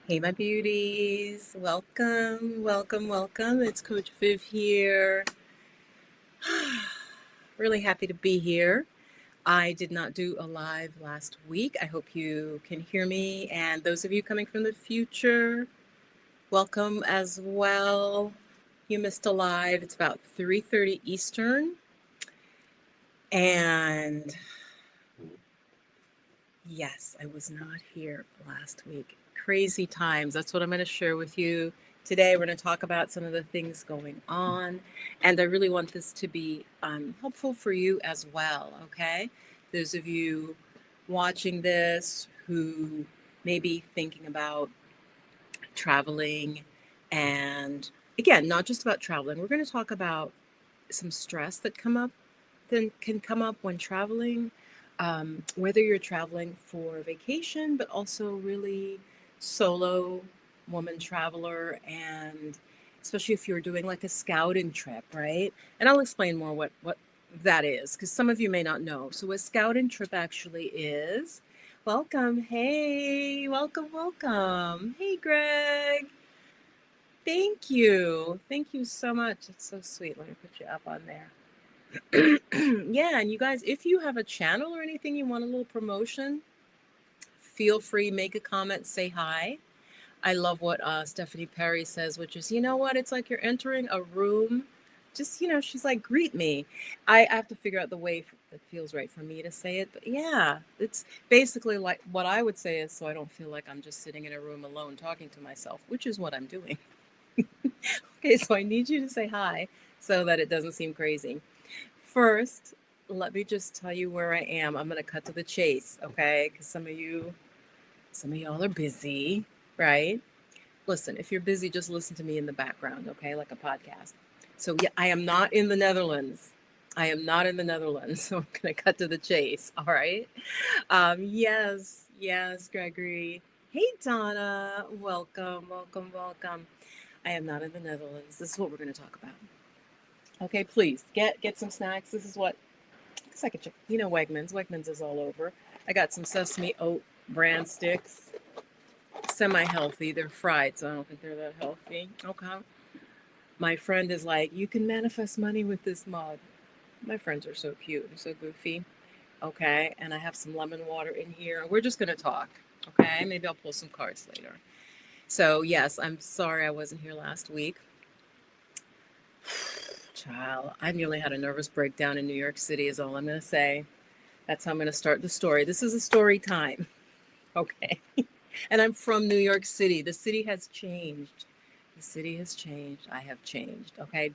Hey, my beauties. Welcome, welcome, welcome. It's Coach Viv here. Really happy to be here. I did not do a live last week. I hope you can hear me. And those of you coming from the future, welcome as well. You missed a live. It's about 3:30 Eastern. And yes, I was not here last week. Crazy times. That's what I'm going to share with you today. We're going to talk about some of the things going on. And I really want this to be helpful for you as well. Okay. Those of you watching this who may be thinking about traveling, and again, not just about traveling, we're going to talk about some stress that can come up when traveling, whether you're traveling for vacation, but also really solo woman traveler, and especially if you're doing like a scouting trip, right? And I'll explain more what that is, because some of you may not know. So a scouting trip actually is, welcome, hey, welcome, welcome. Hey, Greg. Thank you so much. It's so sweet. Let me put you up on there. Yeah, and you guys, if you have a channel or anything you want a little promotion, feel free, make a comment, say hi. I love what Stephanie Perry says, which is, you know what, it's like you're entering a room. Just, she's like, greet me. I have to figure out the way that feels right for me to say it. But yeah, it's basically like what I would say is, so I don't feel like I'm just sitting in a room alone talking to myself, which is what I'm doing. Okay, so I need you to say hi so that it doesn't seem crazy. First, let me just tell you where I am. I'm going to cut to the chase, okay? Because some of y'all are busy, right? Listen, if you're busy, just listen to me in the background, okay? Like a podcast. So, yeah, I am not in the Netherlands. I am not in the Netherlands, so I'm going to cut to the chase, all right? Yes, Gregory. Hey, Donna. Welcome, welcome, welcome. I am not in the Netherlands. This is what we're going to talk about. Okay, please get some snacks. This is what it's like Wegmans. Wegmans is all over. I got some sesame oat bran sticks, semi-healthy. They're fried, so I don't think they're that healthy. Okay. My friend is like, you can manifest money with this mug. My friends are so cute and so goofy. Okay, and I have some lemon water in here. We're just gonna talk. Okay, maybe I'll pull some cards later. So yes, I'm sorry I wasn't here last week. Child, I nearly had a nervous breakdown in New York City, is all I'm gonna say. That's how I'm going to start the story. This is a story time. Okay. And I'm from New York City. The city has changed. The city has changed. I have changed. Okay.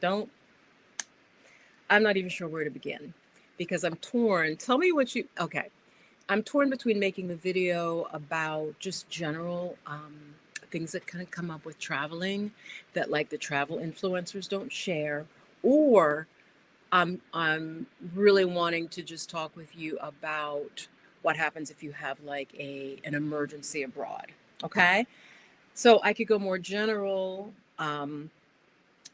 I'm not even sure where to begin because I'm torn. Tell me okay. I'm torn between making the video about just general things that kind of come up with traveling that like the travel influencers don't share, or I'm really wanting to just talk with you about what happens if you have like an emergency abroad. Okay, so I could go more general.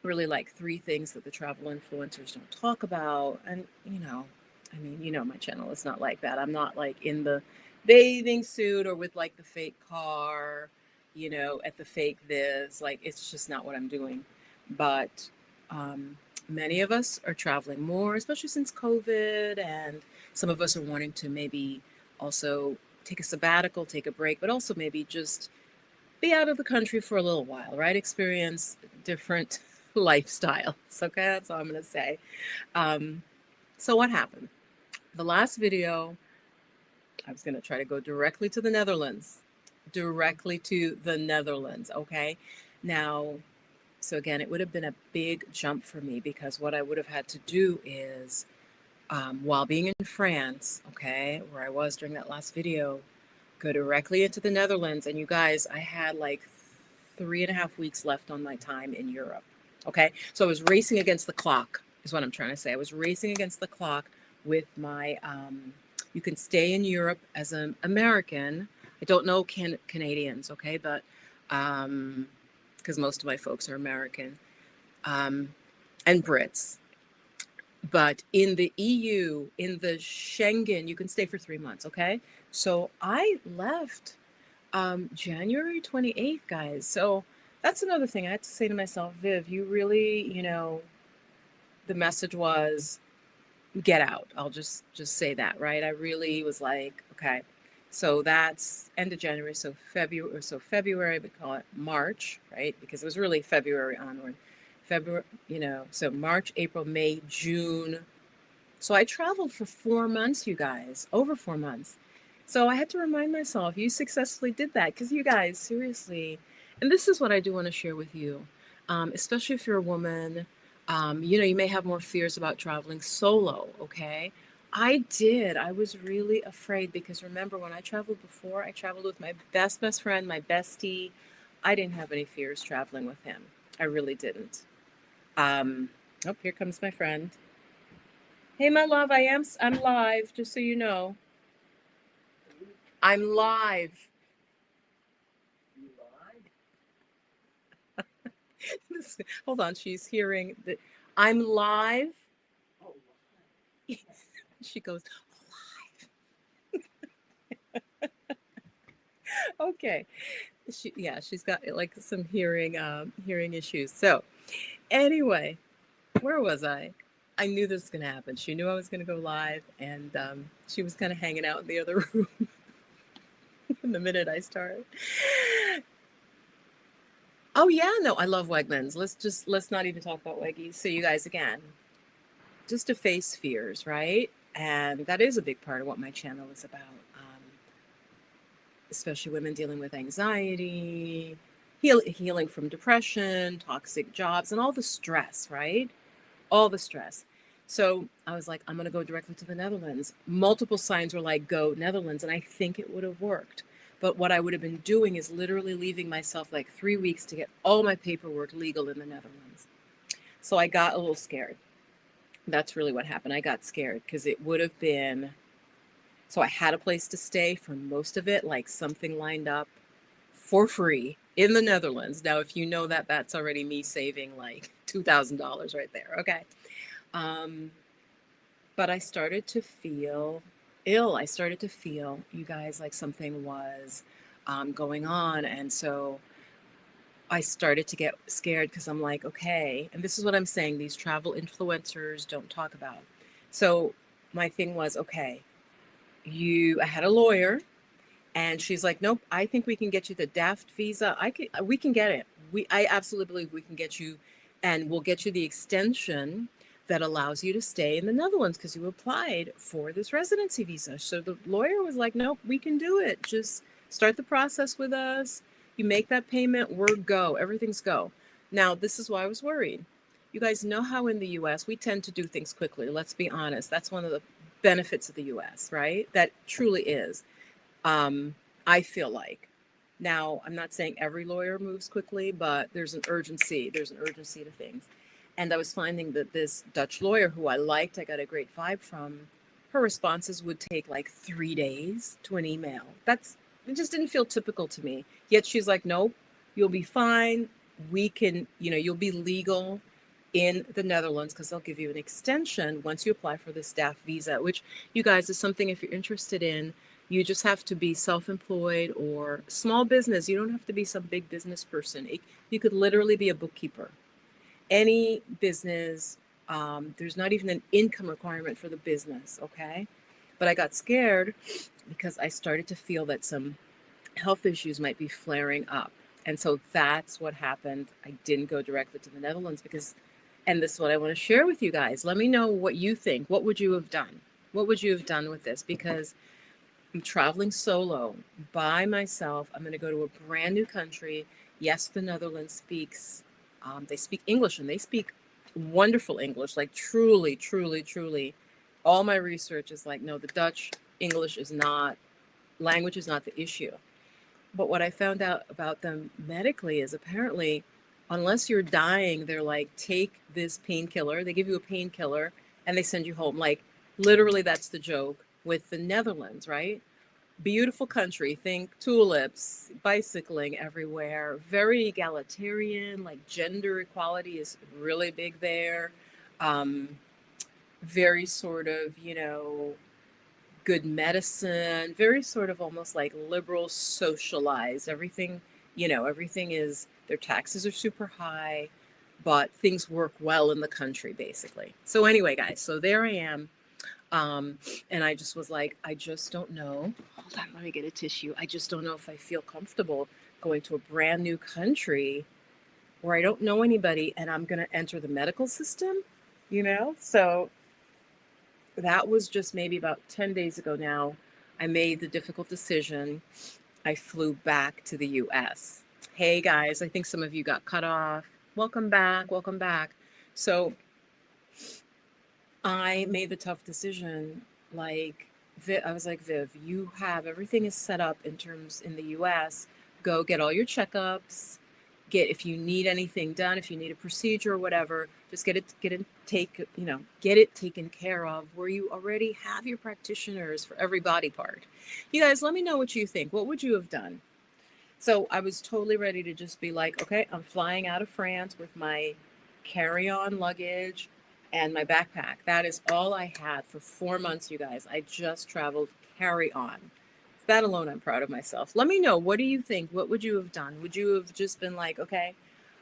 Really like three things that the travel influencers don't talk about, and my channel is not like that. I'm not like in the bathing suit or with like the fake car, at the fake this. Like it's just not what I'm doing. But um, many of us are traveling more, especially since COVID, and some of us are wanting to maybe also take a sabbatical, take a break, but also maybe just be out of the country for a little while, right? Experience different lifestyles. Okay, that's all I'm going to say. Um, so, what happened? The last video, I was going to try to go directly to the Netherlands. Directly to the Netherlands. Okay. Now, so again, it would have been a big jump for me because what I would have had to do is, while being in France, okay, where I was during that last video, go directly into the Netherlands. And you guys, I had like 3.5 weeks left on my time in Europe. Okay. So I was racing against the clock, is what I'm trying to say. I was racing against the clock with my, you can stay in Europe as an American. I don't know Canadians, okay, but because most of my folks are American, um, and Brits. But in the EU, in the Schengen, you can stay for 3 months, okay? So I left January 28th, guys. So that's another thing I had to say to myself, Viv, you really, the message was get out. I'll just say that, right? I really was like, okay. So that's end of January. So February, we call it March, right? Because it was really February onward. February, so March, April, May, June. So I traveled for 4 months, you guys, over 4 months. So I had to remind myself, you successfully did that because you guys, seriously, and this is what I do want to share with you, especially if you're a woman, you may have more fears about traveling solo, okay? I did. I was really afraid because remember when I traveled before, I traveled with my best friend, my bestie. I didn't have any fears traveling with him. I really didn't. Oh, here comes my friend. Hey, my love, I'm live, just so you know. I'm live. Hold on, she's hearing that I'm live. She goes, okay. She's got like some hearing issues. So anyway, where was I? I knew this was gonna happen. She knew I was gonna go live, and she was kind of hanging out in the other room from the minute I started. Oh yeah, no, I love Wegmans. Let's not even talk about Weggies. So you guys again, just to face fears, right? And that is a big part of what my channel is about. Especially women dealing with anxiety, healing from depression, toxic jobs, and all the stress, right? All the stress. So I was like, I'm going to go directly to the Netherlands. Multiple signs were like, go Netherlands. And I think it would have worked. But what I would have been doing is literally leaving myself like 3 weeks to get all my paperwork legal in the Netherlands. So I got a little scared. That's really what happened. I got scared because it would have been. So I had a place to stay for most of it, like something lined up for free in the Netherlands. Now, if you know that, that's already me saving like $2,000 right there. Okay. Um, but I started to feel ill. I started to feel, you guys, like something was going on. And so I started to get scared because I'm like, okay, and this is what I'm saying these travel influencers don't talk about. So my thing was, okay, I had a lawyer and she's like, nope, I think we can get you the DAFT visa. We can get it. I absolutely believe we can get you, and we'll get you the extension that allows you to stay in the Netherlands because you applied for this residency visa. So the lawyer was like, nope, we can do it. Just start the process with us. You make that payment, we're go. Everything's go. Now, this is why I was worried. You guys know how in the US we tend to do things quickly. Let's be honest. That's one of the benefits of the US, right? That truly is. Um, I feel like. Now, I'm not saying every lawyer moves quickly, but there's an urgency. There's an urgency to things. And I was finding that this Dutch lawyer who I liked, I got a great vibe from, her responses would take like 3 days to an email. It just didn't feel typical to me. Yet she's like, nope, you'll be fine. We can, you'll be legal in the Netherlands because they'll give you an extension once you apply for the staff visa, which you guys is something if you're interested in. You just have to be self-employed or small business. You don't have to be some big business person. You could literally be a bookkeeper. Any business, there's not even an income requirement for the business, okay? But I got scared because I started to feel that some health issues might be flaring up. And so that's what happened. I didn't go directly to the Netherlands because, and this is what I want to share with you guys. Let me know what you think. What would you have done? What would you have done with this? Because I'm traveling solo by myself. I'm going to go to a brand new country. Yes, the Netherlands they speak English and they speak wonderful English, like truly, truly, truly. All my research is like, no, the Dutch English is not, language is not the issue. But what I found out about them medically is apparently, unless you're dying, they're like, take this painkiller. They give you a painkiller and they send you home. Like, literally, that's the joke with the Netherlands, right? Beautiful country. Think tulips, bicycling everywhere, very egalitarian, like gender equality is really big there. Um, very sort of, good medicine, very sort of almost like liberal socialized. Everything, everything is, their taxes are super high, but things work well in the country, basically. So, anyway, guys, so there I am. And I just was like, I just don't know. Hold on, let me get a tissue. I just don't know if I feel comfortable going to a brand new country where I don't know anybody and I'm going to enter the medical system. So that was just maybe about 10 days ago now. I made the difficult decision. I flew back to the US. Hey guys, I think some of you got cut off. Welcome back. Welcome back. So I made the tough decision. Like, I was like, Viv, you have everything is set up in the US. Go get all your checkups. If you need anything done, if you need a procedure or whatever, just get it taken care of where you already have your practitioners for every body part. You guys, let me know what you think. What would you have done? So I was totally ready to just be like, okay, I'm flying out of France with my carry-on luggage and my backpack. That is all I had for 4 months, you guys. I just traveled carry-on. That alone, I'm proud of myself. Let me know. What do you think? What would you have done? Would you have just been like, okay,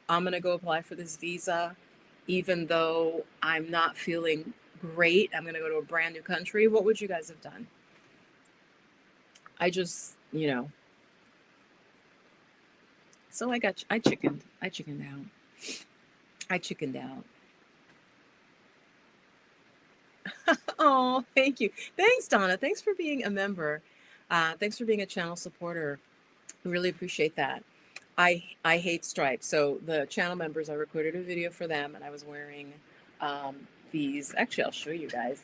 I'm going to go apply for this visa, even though I'm not feeling great? I'm going to go to a brand new country. What would you guys have done? I just, so I chickened out. I chickened out. Oh, thank you. Thanks, Donna. Thanks for being a member. Thanks for being a channel supporter. Really appreciate that. I hate stripes. So the channel members, I recorded a video for them and I was wearing these. Actually, I'll show you guys.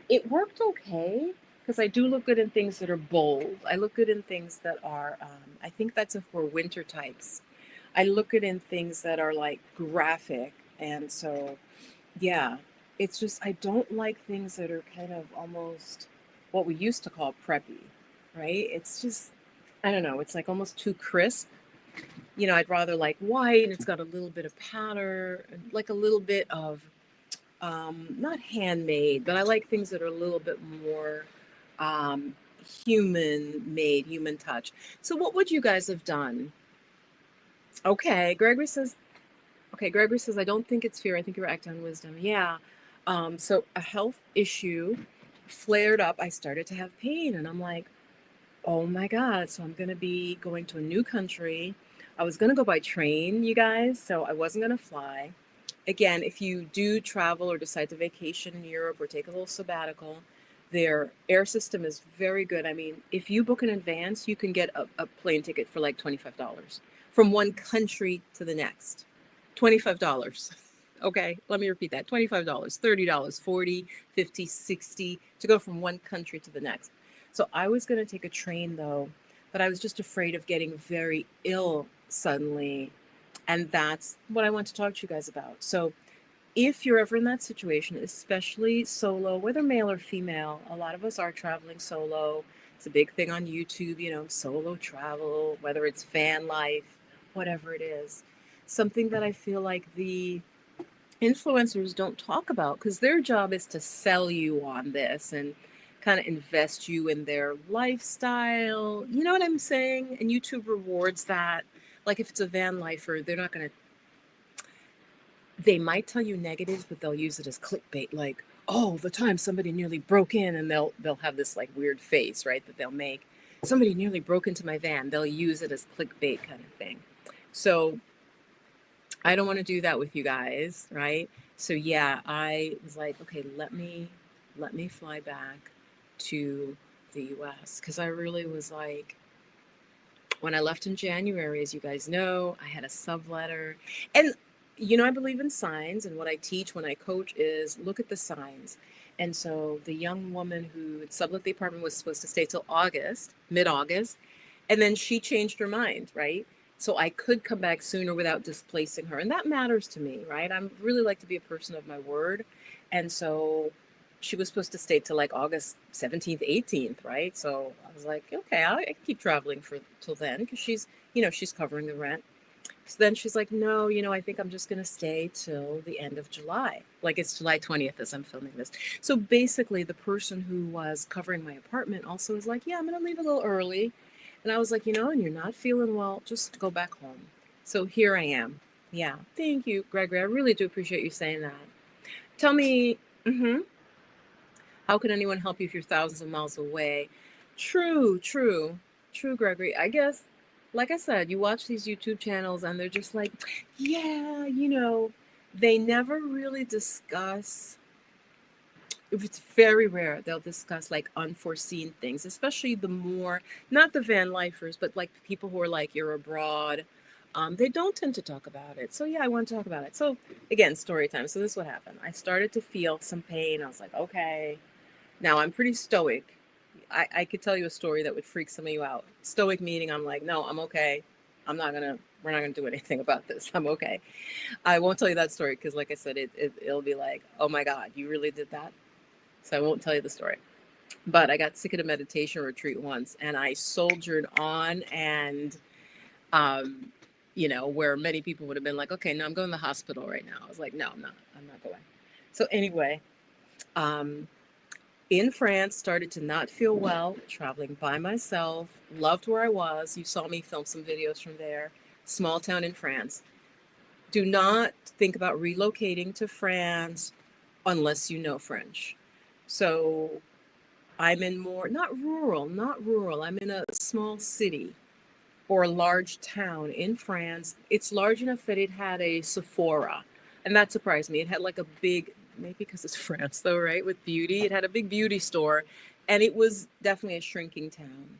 It worked okay because I do look good in things that are bold. I look good in things that are, I think that's for winter types. I look good in things that are like graphic. And so, yeah, it's just, I don't like things that are kind of almost what we used to call preppy, right? It's just, I don't know, it's like almost too crisp. I'd rather like white and it's got a little bit of pattern, like a little bit of, not handmade, but I like things that are a little bit more um, human made, human touch. So what would you guys have done? Okay, Gregory says, I don't think it's fear. I think you're acting on wisdom. Yeah. So a health issue flared up. I started to have pain and I'm like, oh my God. So I'm going to be going to a new country. I was going to go by train, you guys. So I wasn't going to fly. Again, if you do travel or decide to vacation in Europe or take a little sabbatical, their air system is very good. I mean, if you book in advance, you can get a plane ticket for like $25 from one country to the next. $25. Okay, let me repeat that. $25, $30, 40, 50, 60 to go from one country to the next. So I was going to take a train though, but I was just afraid of getting very ill suddenly. And that's what I want to talk to you guys about. So if you're ever in that situation, especially solo, whether male or female, a lot of us are traveling solo. It's a big thing on YouTube, solo travel, whether it's van life, whatever it is. Something that I feel like the influencers don't talk about because their job is to sell you on this and kind of invest you in their lifestyle. You know what I'm saying? And YouTube rewards that. Like if it's a van lifer, they're not going to, they might tell you negatives, but they'll use it as clickbait. Like, oh, the time somebody nearly broke in, and they'll have this like weird face, right? That they'll make. Somebody nearly broke into my van. They'll use it as clickbait kind of thing. So I don't want to do that with you guys, right? So yeah, I was like, okay, let me fly back to the US because I really was like, when I left in January, as you guys know, I had a subletter. And, I believe in signs. And what I teach when I coach is look at the signs. And so the young woman who had sublet the apartment was supposed to stay till August, mid-August. And then she changed her mind, right? So I could come back sooner without displacing her. And that matters to me, right? I really like to be a person of my word. And so she was supposed to stay till like August 17th, 18th, right? So I was like, okay, I can keep traveling for till then because she's covering the rent. So then she's like, no, I think I'm just going to stay till the end of July. Like it's July 20th as I'm filming this. So basically, the person who was covering my apartment also was like, yeah, I'm going to leave a little early. And I was like, and you're not feeling well, just go back home. So here I am. Yeah. Thank you, Gregory. I really do appreciate you saying that. Tell me, how can anyone help you if you're thousands of miles away? True, true, true, Gregory. I guess, like I said, you watch these YouTube channels and they're just like, yeah, they never really discuss, if it's very rare, they'll discuss like unforeseen things, especially the more, not the van lifers, but like people who are like, you're abroad. They don't tend to talk about it. So yeah, I want to talk about it. So again, story time. So this is what happened. I started to feel some pain. I was like, okay. Now I'm pretty stoic. I could tell you a story that would freak some of you out. Stoic meaning I'm like, no, I'm okay. We're not gonna do anything about this. I'm okay. I won't tell you that story because, like I said, it'll be like, oh my God, you really did that? So I won't tell you the story. But I got sick at a meditation retreat once and I soldiered on and, um, where many people would have been like, okay, no, I'm going to the hospital right now. I was like, no, I'm not going. So anyway, um, in France, started to not feel well, traveling by myself, loved where I was. You saw me film some videos from there. Small town in France. Do not think about relocating to France unless you know French. So I'm in more, not rural. I'm in a small city or a large town in France. It's large enough that it had a Sephora. And that surprised me. It had like a big, maybe because it's France though, right? With beauty, it had a big beauty store. And it was definitely a shrinking town.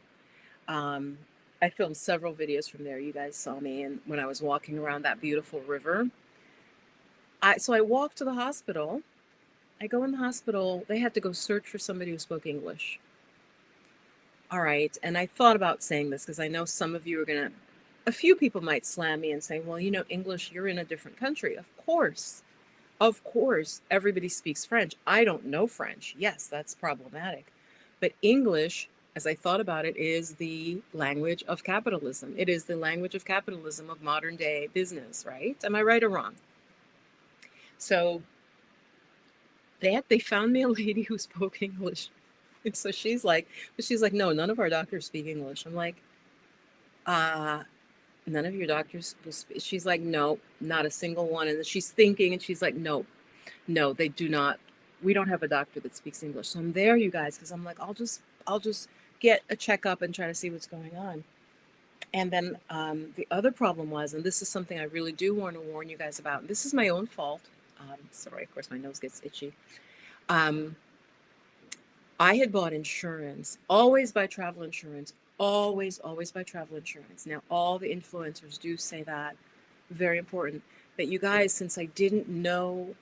Um, I filmed several videos from there. You guys saw me. And when I was walking around that beautiful river, so I walked to the hospital. I go in the hospital. They had to go search for somebody who spoke English. All right. And I thought about saying this because I know some of you are going to, a few people might slam me and say, well, English, you're in a different country. Of course, everybody speaks French. I don't know French. Yes, that's problematic. But English, as I thought about it, is the language of capitalism. It is the language of capitalism of modern day business, right? Am I right or wrong? So they found me a lady who spoke English. And so she's like, no, none of our doctors speak English. I'm like, uh, none of your doctors will speak. She's like, no, not a single one. And she's thinking, and she's like, no, they do not. We don't have a doctor that speaks English. So I'm there, you guys, because I'm like, I'll just get a checkup and try to see what's going on. And then the other problem was, and this is something I really do want to warn you guys about. And this is my own fault. Sorry, of course, my nose gets itchy. Um, I had bought insurance, always buy travel insurance, always buy travel insurance. Now, all the influencers do say that, very important. But you guys, since I didn't know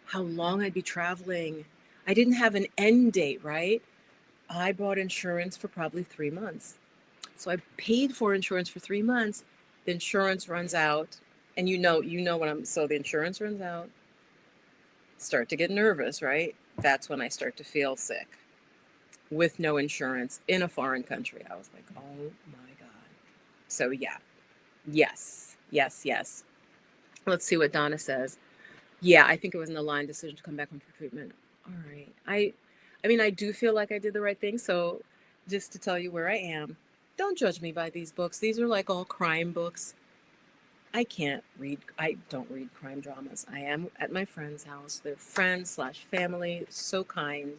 how long I'd be traveling, I didn't have an end date, right? I bought insurance for probably 3 months. So I paid for insurance for 3 months. The insurance runs out, and so the insurance runs out, start to get nervous, right? That's when I start to feel sick with no insurance in a foreign country. I was like, oh my God. So yeah, yes. Let's see what Donna says. Yeah, I think it was an aligned decision to come back home for treatment. All right. I mean, I do feel like I did the right thing. So just to tell you where I am, don't judge me by these books. These are like all crime books. I don't read crime dramas. I am at my friend's house. They're friends slash family, so kind.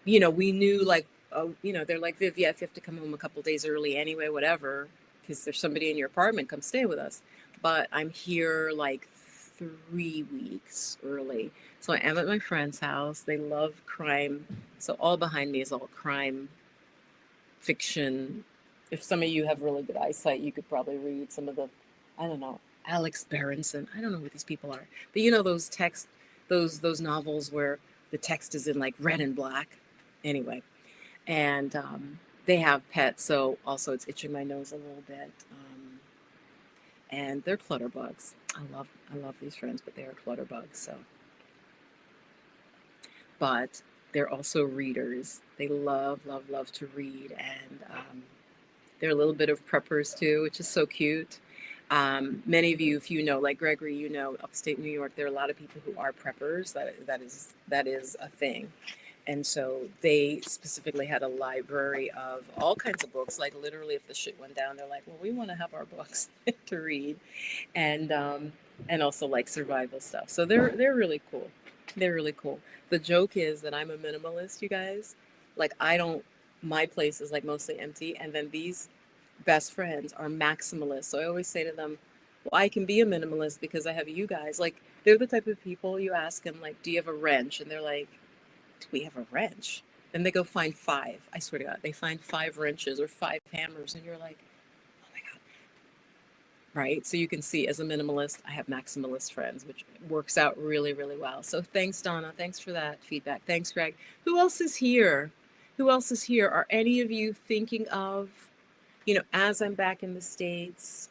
We knew like, they're like, Viv, yeah, if you have to come home a couple days early anyway, whatever, because there's somebody in your apartment, come stay with us. But I'm here like 3 weeks early. So I am at my friend's house. They love crime. So all behind me is all crime fiction. If some of you have really good eyesight, you could probably read some of the, I don't know, Alex Berenson. I don't know who these people are, but those novels where the text is in like red and black. Anyway, and they have pets, so also it's itching my nose a little bit. And they're clutter bugs. I love these friends, but they are clutter bugs. So, but they're also readers. They love to read, and they're a little bit of preppers too, which is so cute. Many of you, if you know, like Gregory, you know, upstate New York, there are a lot of people who are preppers. That is a thing. And so they specifically had a library of all kinds of books. Like literally, if the shit went down, they're like, "Well, we want to have our books to read," and um, and also like survival stuff. So they're really cool. They're really cool. The joke is that I'm a minimalist, you guys. Like I don't. My place is like mostly empty, and then these best friends are maximalists. So I always say to them, "Well, I can be a minimalist because I have you guys." Like they're the type of people you ask them, like, "Do you have a wrench?" And they're like, "We have a wrench." Then they go find five. I swear to God, they find five wrenches or five hammers, and you're like, "Oh my God." Right? So you can see as a minimalist, I have maximalist friends, which works out really, really well. So thanks, Donna. Thanks for that feedback. Thanks, Greg. Who else is here? Who else is here? Are any of you thinking of, as I'm back in the States,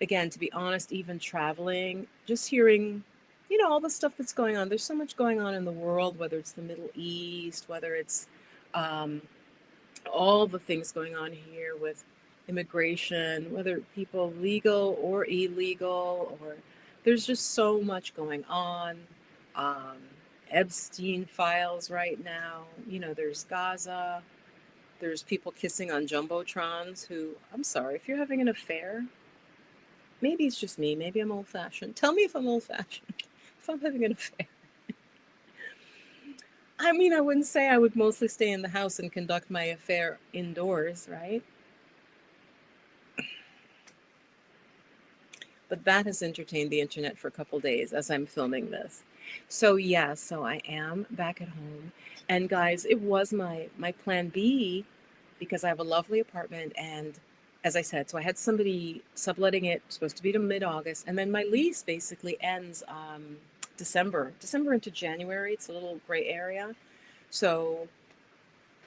again, to be honest, even traveling, just hearing, all the stuff that's going on. There's so much going on in the world, whether it's the Middle East, whether it's um, all the things going on here with immigration, whether people legal or illegal, or there's just so much going on. Um, Epstein files right now. There's Gaza. There's people kissing on jumbotrons who, I'm sorry, if you're having an affair, maybe it's just me. Maybe I'm old fashioned. Tell me if I'm old fashioned. If I'm having an affair. I mean, I wouldn't say I would mostly stay in the house and conduct my affair indoors, right? But that has entertained the internet for a couple days as I'm filming this. So yeah, so I am back at home. And guys, it was my plan B because I have a lovely apartment, and as I said, so I had somebody subletting it, supposed to be to mid-August, and then my lease basically ends December into January. It's a little gray area. So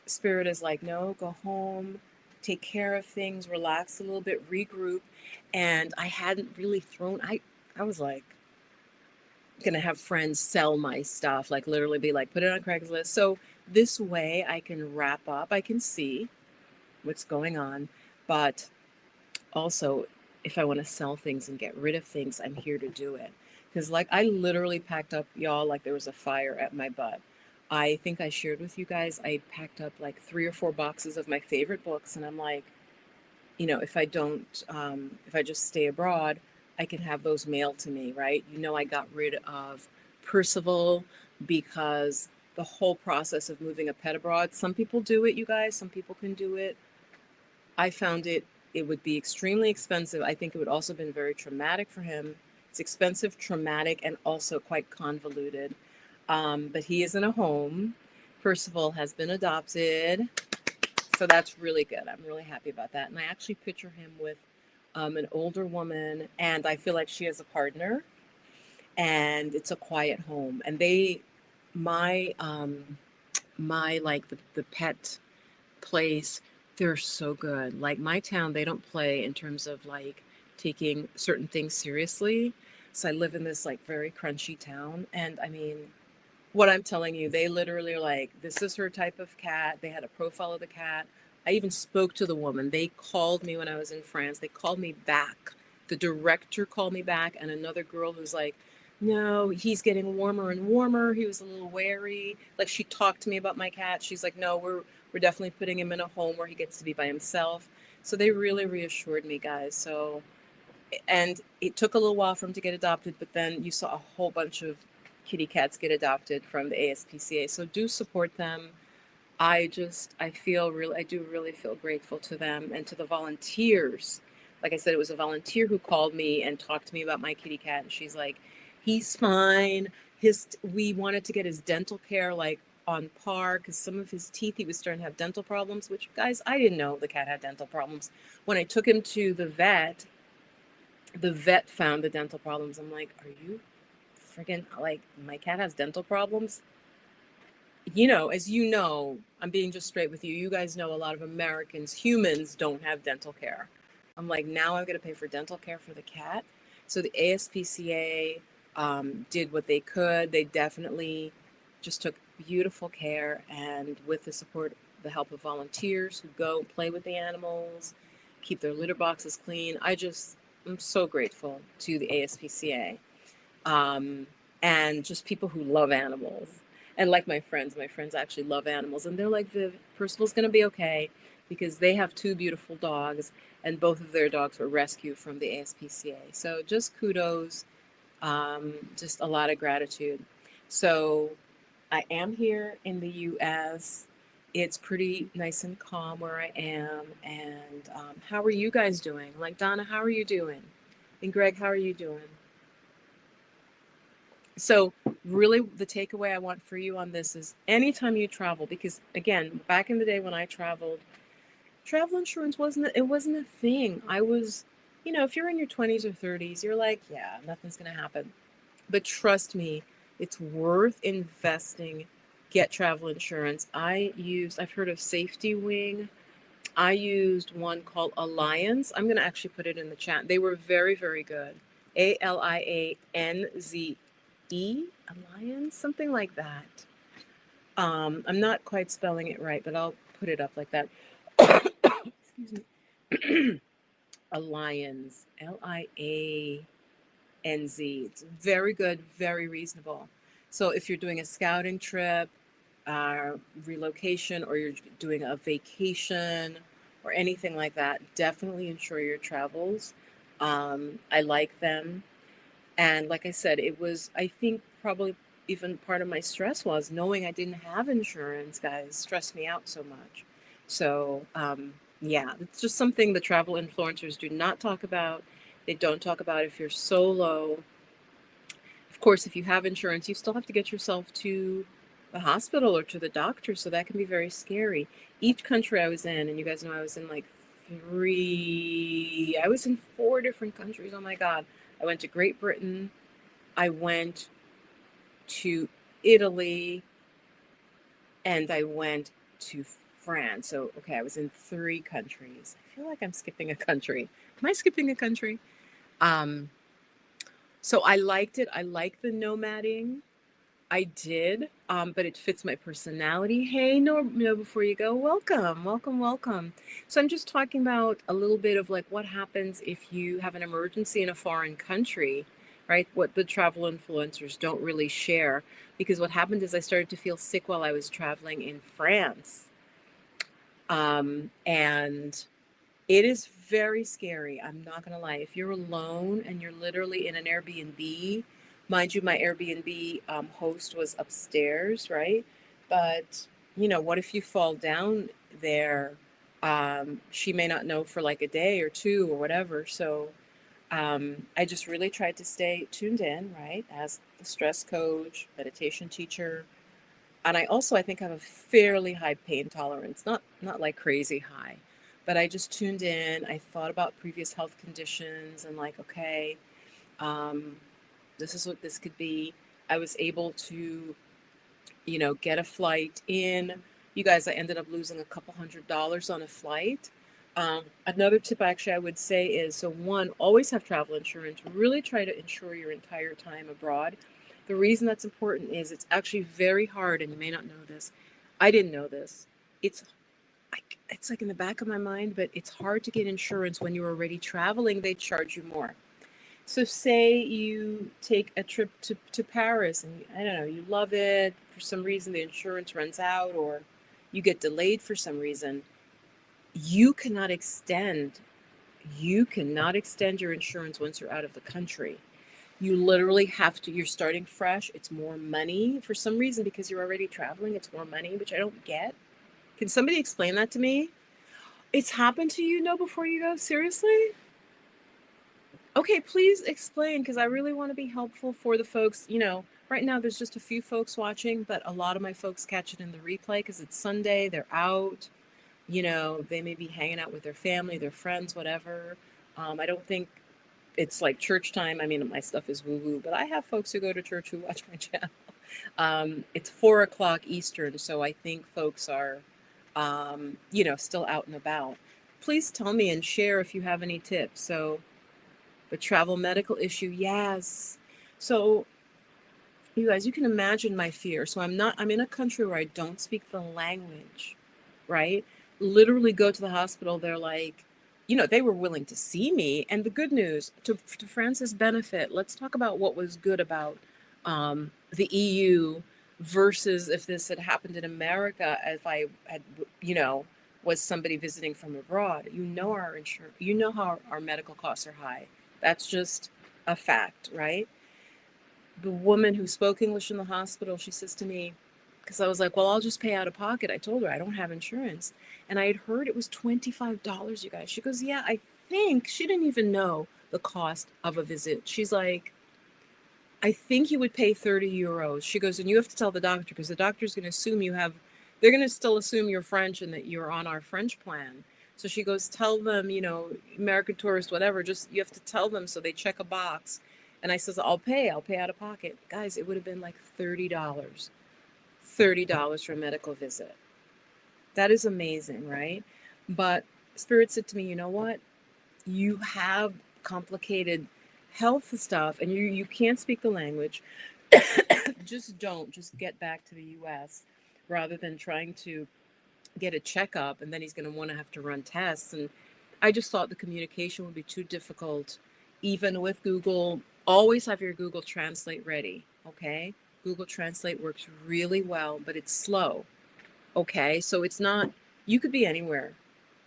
Spirit is like, no, go home, take care of things, relax a little bit, regroup. And I hadn't really I was like, gonna have friends sell my stuff, like literally be like, put it on Craigslist. So this way I can wrap up, I can see what's going on. But also, if I want to sell things and get rid of things, I'm here to do it. Because, like, I literally packed up, y'all, like there was a fire at my butt. I think I shared with you guys, I packed up like 3 or 4 boxes of my favorite books. And I'm like, if I just stay abroad, I can have those mailed to me, right? I got rid of Percival because the whole process of moving a pet abroad, some people do it, you guys, some people can do it. I found it would be extremely expensive. I think it would also have been very traumatic for him. It's expensive, traumatic, and also quite convoluted. But he is in a home. Percival has been adopted. So that's really good. I'm really happy about that. And I actually picture him with an older woman, and I feel like she has a partner, and it's a quiet home. And my like the pet place, they're so good. Like my town, they don't play in terms of like taking certain things seriously. So I live in this like very crunchy town, and I mean, what I'm telling you, they literally are like, this is her type of cat. They had a profile of the cat. I even spoke to the woman. They called me when I was in France. They called me back. The director called me back, and another girl who's like, no, he's getting warmer and warmer. He was a little wary. Like she talked to me about my cat. She's like, no, we're definitely putting him in a home where he gets to be by himself. So they really reassured me, guys. So, and it took a little while for him to get adopted, but then you saw a whole bunch of kitty cats get adopted from the ASPCA. So do support them. I do really feel grateful to them and to the volunteers. Like I said, it was a volunteer who called me and talked to me about my kitty cat. And she's like, he's fine. We wanted to get his dental care like on par because some of his teeth, he was starting to have dental problems, which guys, I didn't know the cat had dental problems. When I took him to the vet found the dental problems. I'm like, are you freaking like my cat has dental problems? As you know, I'm being just straight with you. You guys know a lot of Americans, humans, don't have dental care. I'm like, now I'm going to pay for dental care for the cat. So the ASPCA did what they could. They definitely just took beautiful care, and with the support, the help of volunteers who go play with the animals, keep their litter boxes clean. I'm so grateful to the ASPCA, um, and just people who love animals. And like my friends actually love animals, and they're like, Viv, Percival's gonna be okay because they have two beautiful dogs, and both of their dogs were rescued from the ASPCA. So just kudos, just a lot of gratitude. So I am here in the US. It's pretty nice and calm where I am. And how are you guys doing? Like, Donna, how are you doing? And Greg, how are you doing? So, really, the takeaway I want for you on this is anytime you travel, because again, back in the day when I traveled, travel insurance wasn't a thing. I was, if you're in your 20s or 30s, you're like, yeah, nothing's going to happen. But trust me, it's worth investing. Get travel insurance. I've heard of Safety Wing. I used one called Allianz. I'm going to actually put it in the chat. They were very, very good. Alianze, Alliance, something like that. I'm not quite spelling it right, but I'll put it up like that. Excuse me. Alliance, Lianz. It's very good, very reasonable. So if you're doing a scouting trip, relocation, or you're doing a vacation or anything like that, definitely insure your travels. I like them. And like I said, it was, I think, probably even part of my stress was knowing I didn't have insurance, guys, stressed me out so much. So, yeah, it's just something the travel influencers do not talk about. They don't talk about if you're solo. Of course, if you have insurance, you still have to get yourself to the hospital or to the doctor, so that can be very scary. Each country I was in, and you guys know I was in like I was in four different countries. Oh my God. I went to Great Britain, I went to Italy, and I went to France. So, okay, I was in three countries. I feel like I'm skipping a country. Am I skipping a country? Um, so I liked it. I like the nomading. I did, but it fits my personality. Hey, no, before you go, welcome, welcome, welcome. So I'm just talking about a little bit of like what happens if you have an emergency in a foreign country, right? What the travel influencers don't really share. Because what happened is I started to feel sick while I was traveling in France. And it is very scary. I'm not going to lie. If you're alone and you're literally in an Airbnb, mind you, my Airbnb host was upstairs, right? But, what if you fall down there? She may not know for like a day or two or whatever. So I just really tried to stay tuned in, right? As a stress coach, meditation teacher. And I think have a fairly high pain tolerance, not like crazy high, but I just tuned in. I thought about previous health conditions and like, okay, um, this is what this could be. I was able to, get a flight in. You guys, I ended up losing a couple $100s on a flight. Another tip actually I would say is, so one, always have travel insurance. Really try to insure your entire time abroad. The reason that's important is it's actually very hard, and you may not know this. I didn't know this. It's it's like in the back of my mind, but it's hard to get insurance when you're already traveling. They charge you more. So say you take a trip to Paris and I don't know, you love it. For some reason, the insurance runs out or you get delayed for some reason. You cannot extend. You cannot extend your insurance once you're out of the country. You literally have to, you're starting fresh. It's more money for some reason because you're already traveling. It's more money, which I don't get. Can somebody explain that to me? It's happened to you, no, before you go? Seriously? Okay, please explain because I really want to be helpful for the folks. Right now there's just a few folks watching, but a lot of my folks catch it in the replay because it's Sunday, they're out, they may be hanging out with their family, their friends, whatever. I don't think it's like church time. I mean, my stuff is woo woo, but I have folks who go to church who watch my channel. It's 4 o'clock Eastern, so I think folks are, still out and about. Please tell me and share if you have any tips. So, the travel medical issue, yes. So, you guys, you can imagine my fear. So I'm in a country where I don't speak the language, right? Literally go to the hospital. They're like, they were willing to see me. And the good news, to France's benefit, let's talk about what was good about the EU versus if this had happened in America, if I had, was somebody visiting from abroad. Our insurance, how our medical costs are high. That's just a fact, right? The woman who spoke English in the hospital, she says to me, because I was like, well, I'll just pay out of pocket. I told her I don't have insurance. And I had heard it was $25, you guys. She goes, yeah, I think she didn't even know the cost of a visit. She's like, I think you would pay 30 euros. She goes, and you have to tell the doctor because the doctor's going to assume they're going to still assume you're French and that you're on our French plan. So she goes, tell them, American tourist, whatever, just you have to tell them so they check a box. And I says, I'll pay out of pocket. Guys, it would have been like $30. $30 for a medical visit. That is amazing, right? But Spirit said to me, you know what? You have complicated health stuff and you can't speak the language. Just get back to the US rather than trying to get a checkup and then he's going to want to have to run tests. And I just thought the communication would be too difficult, even with Google. Always have your Google Translate ready, okay? Google Translate works really well, but it's slow, okay? So it's not, you could be anywhere.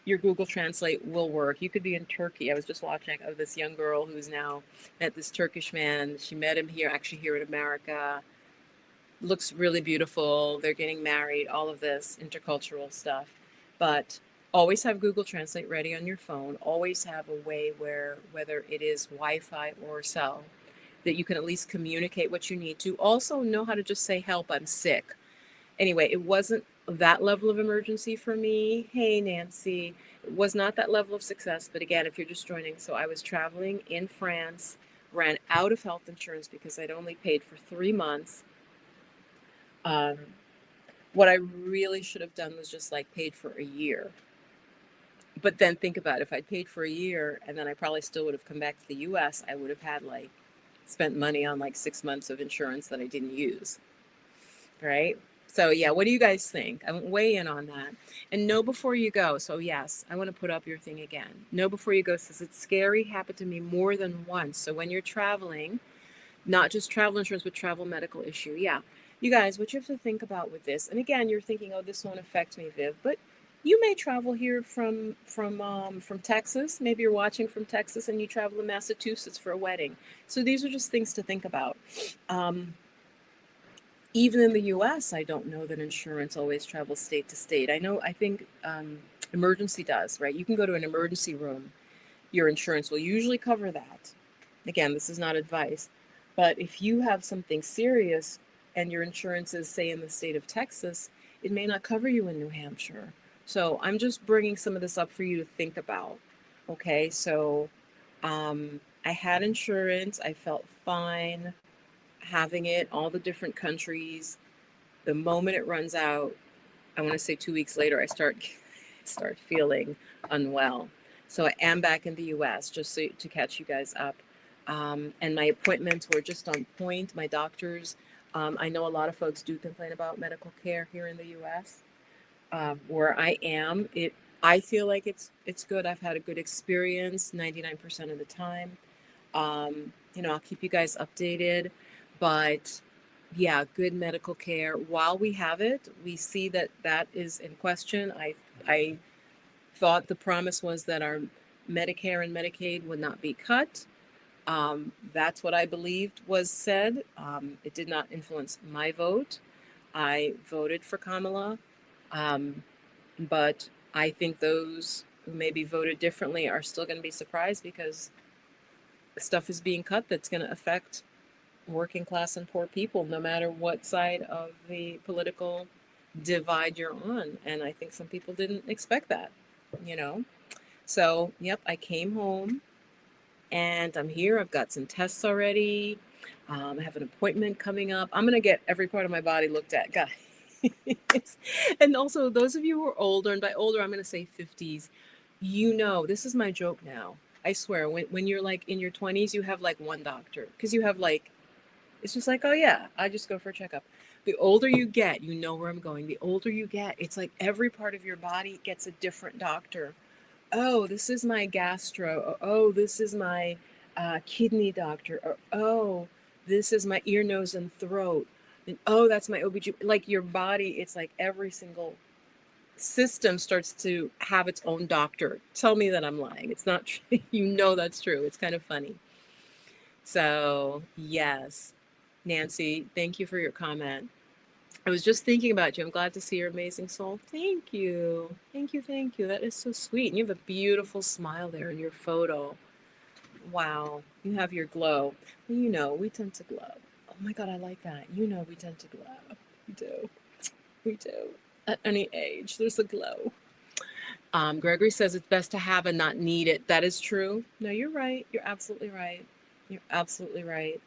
Your Google Translate will work. You could be in Turkey. I was just watching of this young girl who's now met this Turkish man. She met him here in America. Looks really beautiful. They're getting married, all of this intercultural stuff. But always have Google Translate ready on your phone. Always have a way where, whether it is Wi-Fi or cell, that you can at least communicate what you need to. Also know how to just say, help, I'm sick. Anyway, it wasn't that level of emergency for me. Hey, Nancy. It was not that level of success. But again, if you're just joining, so I was traveling in France, ran out of health insurance because I'd only paid for 3 months. What I really should have done was just like paid for a year. But then think about it, if I'd paid for a year and then I probably still would have come back to the US, I would have had like spent money on like 6 months of insurance that I didn't use. Right? So yeah, what do you guys think? I won't weigh in on that. And know before you go. So yes, I want to put up your thing again. Know before you go says it's scary, happened to me more than once. So when you're traveling, not just travel insurance, but travel medical issue. Yeah. You guys, what you have to think about with this, and again, you're thinking, oh, this won't affect me, Viv, but you may travel here from Texas. Maybe you're watching from Texas and you travel to Massachusetts for a wedding. So these are just things to think about. Even in the US, I don't know that insurance always travels state to state. I think emergency does, right? You can go to an emergency room. Your insurance will usually cover that. Again, this is not advice. But if you have something serious and your insurance is, say, in the state of Texas, it may not cover you in New Hampshire. So I'm just bringing some of this up for you to think about. Okay, so I had insurance. I felt fine having it, all the different countries. The moment it runs out, I want to say 2 weeks later, I start feeling unwell. So I am back in the US, just so, to catch you guys up. And my appointments were just on point. My doctors, I know a lot of folks do complain about medical care here in the US. Where I am, I feel like it's good. I've had a good experience 99% of the time. I'll keep you guys updated, but yeah, good medical care. While we have it, we see that is in question. I thought the promise was that our Medicare and Medicaid would not be cut. That's what I believed was said. It did not influence my vote. I voted for Kamala, but I think those who maybe voted differently are still going to be surprised because stuff is being cut that's going to affect working class and poor people, no matter what side of the political divide you're on. And I think some people didn't expect that, you know? So, yep, I came home and I'm here. I've got some tests already. I have an appointment coming up. I'm going to get every part of my body looked at, guys. And also, those of you who are older, and by older, I'm going to say 50s, this is my joke now. I swear, when you're like in your 20s, you have like one doctor because you have like, it's just like, oh yeah, I just go for a checkup. The older you get, you know where I'm going. The older you get, it's like every part of your body gets a different doctor. oh, this is my gastro, or oh, this is my kidney doctor, or oh, this is my ear, nose, and throat. And oh, that's my OBG. Like your body, it's like every single system starts to have its own doctor. Tell me that I'm lying. It's not true. You know that's true. It's kind of funny. So, yes, Nancy, thank you for your comment. I was just thinking about you. I'm glad to see your amazing soul. Thank you. Thank you. Thank you. That is so sweet. And you have a beautiful smile there in your photo. Wow. You have your glow. Well, you know, we tend to glow. Oh my God, I like that. You know, we tend to glow. We do. We do. At any age, there's a glow. Gregory says it's best to have and not need it. That is true. No, you're right. You're absolutely right. You're absolutely right.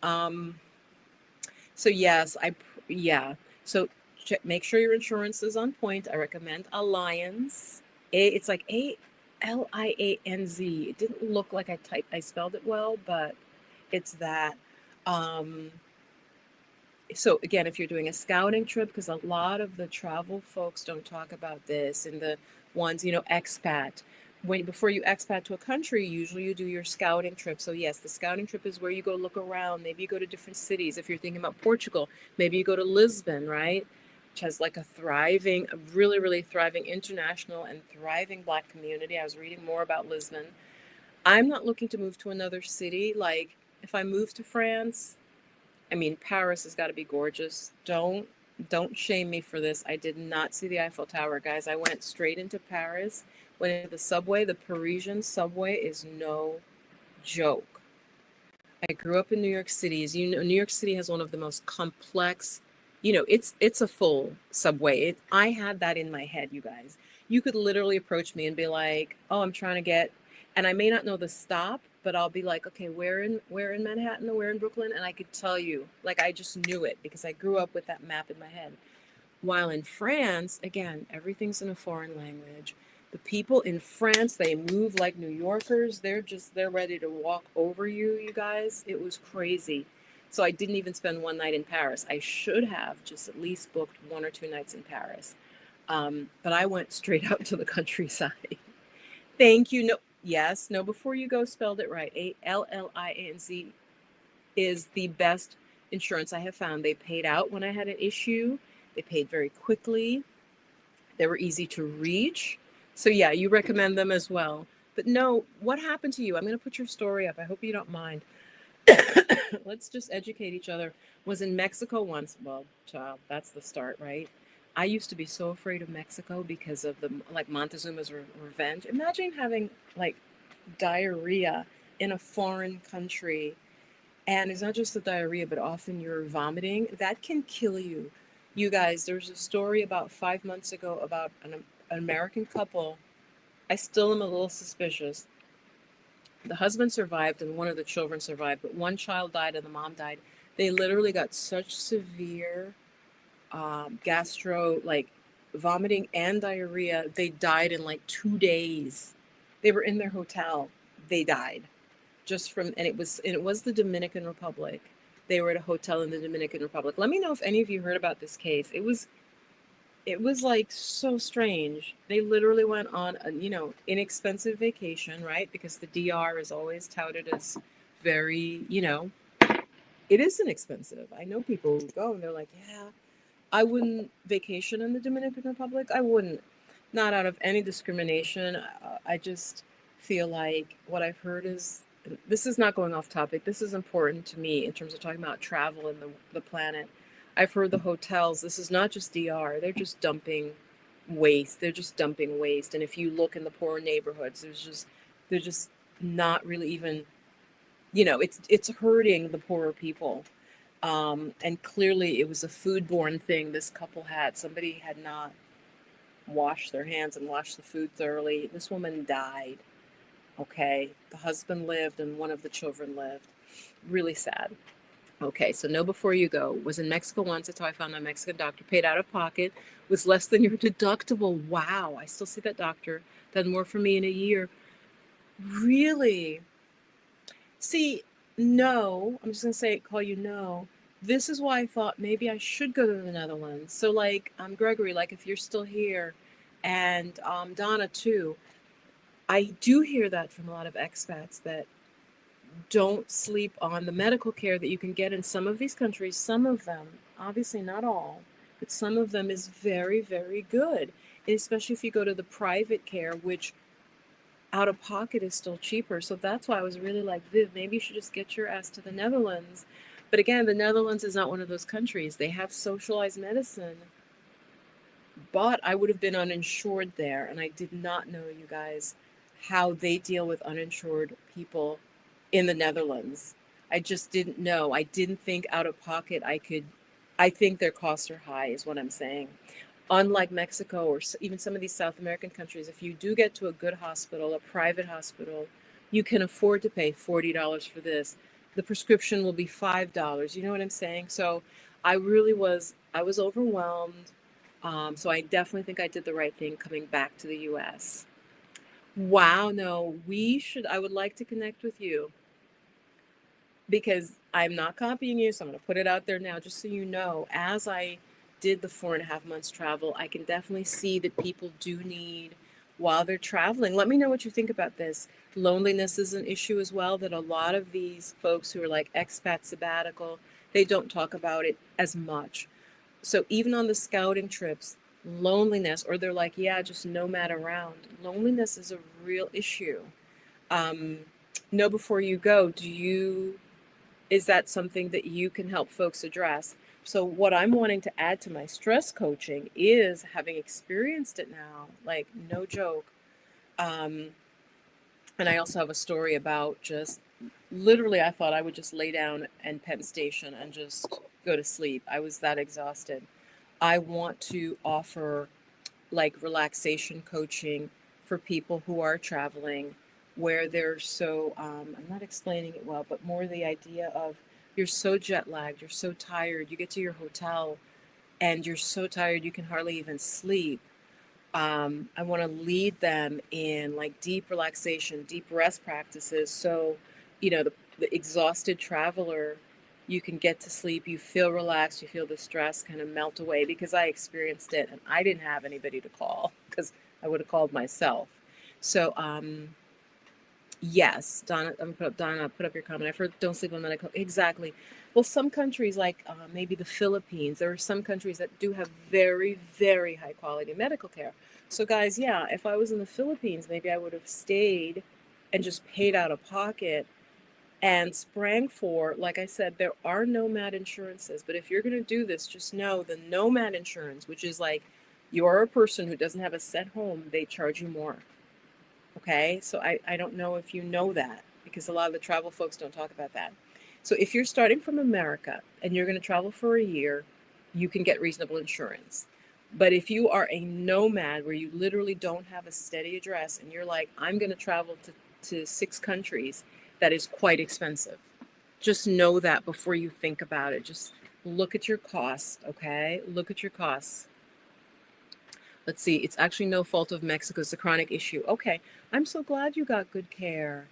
Um, so yes, yeah. So make sure your insurance is on point. I recommend Allianz. It's like Alianz. It didn't look like I spelled it well, but it's that. Um, so again, if you're doing a scouting trip, because a lot of the travel folks don't talk about this, and the ones, expat. Before you expat to a country, usually you do your scouting trip. So yes, the scouting trip is where you go look around. Maybe you go to different cities. If you're thinking about Portugal, maybe you go to Lisbon, right? Which has like a really, really thriving international and thriving Black community. I was reading more about Lisbon. I'm not looking to move to another city. Like if I move to France, I mean, Paris has got to be gorgeous. Don't shame me for this. I did not see the Eiffel Tower, guys. I went straight into Paris. Went into the subway. The Parisian subway is no joke. I grew up in New York City. As you know, New York City has one of the most complex, it's a full subway. I had that in my head, you guys. You could literally approach me and be like, "Oh, I'm trying to get," and I may not know the stop, but I'll be like, "Okay, where in Manhattan or where in Brooklyn?" And I could tell you, like I just knew it because I grew up with that map in my head. While in France, again, everything's in a foreign language. The people in France, they move like New Yorkers. They're ready to walk over you, you guys. It was crazy. So I didn't even spend one night in Paris. I should have just at least booked 1 or 2 nights in Paris. But I went straight out to the countryside. Thank you. No, yes, no, before you go, spelled it right. Allianz is the best insurance I have found. They paid out when I had an issue. They paid very quickly. They were easy to reach. So yeah, you recommend them as well. But no, what happened to you? I'm going to put your story up. I hope you don't mind. Let's just educate each other. Was in Mexico once. Well, child, that's the start, right? I used to be so afraid of Mexico because of the like Montezuma's revenge. Imagine having like diarrhea in a foreign country, and it's not just the diarrhea, but often you're vomiting. That can kill you. You guys, there's a story about 5 months ago about an American couple. I still am a little suspicious. The husband survived and one of the children survived, but one child died and the mom died. They literally got such severe like vomiting and diarrhea. They died in like 2 days. They were in their hotel. They died just from, and it was the Dominican Republic. They were at a hotel in the Dominican Republic. Let me know if any of you heard about this case. It was like so strange. They literally went on a, inexpensive vacation, right? Because the DR is always touted as very, it is inexpensive. I know people who go and they're like, yeah, I wouldn't vacation in the Dominican Republic. I wouldn't, not out of any discrimination. I just feel like what I've heard is, this is not going off topic. This is important to me in terms of talking about travel and the planet. I've heard the hotels, this is not just DR, they're just dumping waste. They're just dumping waste. And if you look in the poor neighborhoods, they're just not really even, it's hurting the poorer people. And clearly it was a foodborne thing this couple had. Somebody had not washed their hands and washed the food thoroughly. This woman died. Okay. The husband lived and one of the children lived. Really sad. Okay, so know before you go. Was in Mexico once. That's how I found my Mexican doctor. Paid out of pocket. Was less than your deductible. Wow. I still see that doctor. Done more for me in a year. Really? See, no. I'm just going to call you no. This is why I thought maybe I should go to the Netherlands. So, like, Gregory, like, if you're still here, and Donna, too, I do hear that from a lot of expats that don't sleep on the medical care that you can get in some of these countries. Some of them, obviously not all, but some of them is very, very good. Especially if you go to the private care, which out of pocket is still cheaper. So that's why I was really like, Viv, maybe you should just get your ass to the Netherlands. But again, the Netherlands is not one of those countries. They have socialized medicine, but I would have been uninsured there. And I did not know, you guys, how they deal with uninsured people in the Netherlands. I just didn't know. I didn't think out of pocket I could. I think their costs are high, is what I'm saying. Unlike Mexico or even some of these South American countries, if you do get to a good hospital, a private hospital, you can afford to pay $40 for this. The prescription will be $5. You know what I'm saying? So I was overwhelmed. So I definitely think I did the right thing coming back to the US. Wow, no, I would like to connect with you because I'm not copying you. So I'm going to put it out there now, just so you know, as I did the 4.5 months travel, I can definitely see that people do need while they're traveling. Let me know what you think about this. Loneliness is an issue as well, that a lot of these folks who are like expat sabbatical, they don't talk about it as much. So even on the scouting trips, loneliness, or they're like, yeah, just nomad around. Loneliness is a real issue. Um, know before you go, is that something that you can help folks address? So what I'm wanting to add to my stress coaching is having experienced it now, like no joke. Um, and I also have a story about just literally, I thought I would just lay down in Penn Station and just go to sleep. I was that exhausted. I want to offer like relaxation coaching for people who are traveling where they're so, I'm not explaining it well, but more the idea of you're so jet lagged, you're so tired, you get to your hotel and you're so tired you can hardly even sleep. I want to lead them in like deep relaxation, deep rest practices. So, the exhausted traveler, you can get to sleep, you feel relaxed, you feel the stress kind of melt away because I experienced it and I didn't have anybody to call because I would have called myself. So, yes, Donna, Donna, put up your comment. I've heard don't sleep on medical. Exactly. Well, some countries like maybe the Philippines, there are some countries that do have very, very high quality medical care. So, guys, yeah, if I was in the Philippines, maybe I would have stayed and just paid out of pocket and sprang for, like I said, there are nomad insurances. But if you're going to do this, just know the nomad insurance, which is like you're a person who doesn't have a set home, they charge you more. Okay, so I don't know if you know that because a lot of the travel folks don't talk about that. So if you're starting from America and you're going to travel for a year, you can get reasonable insurance. But if you are a nomad where you literally don't have a steady address and you're like, I'm going to travel to 6 countries, that is quite expensive. Just know that before you think about it. Just look at your costs, okay? Look at your costs. Let's see, it's actually no fault of Mexico. It's a chronic issue. Okay, I'm so glad you got good care.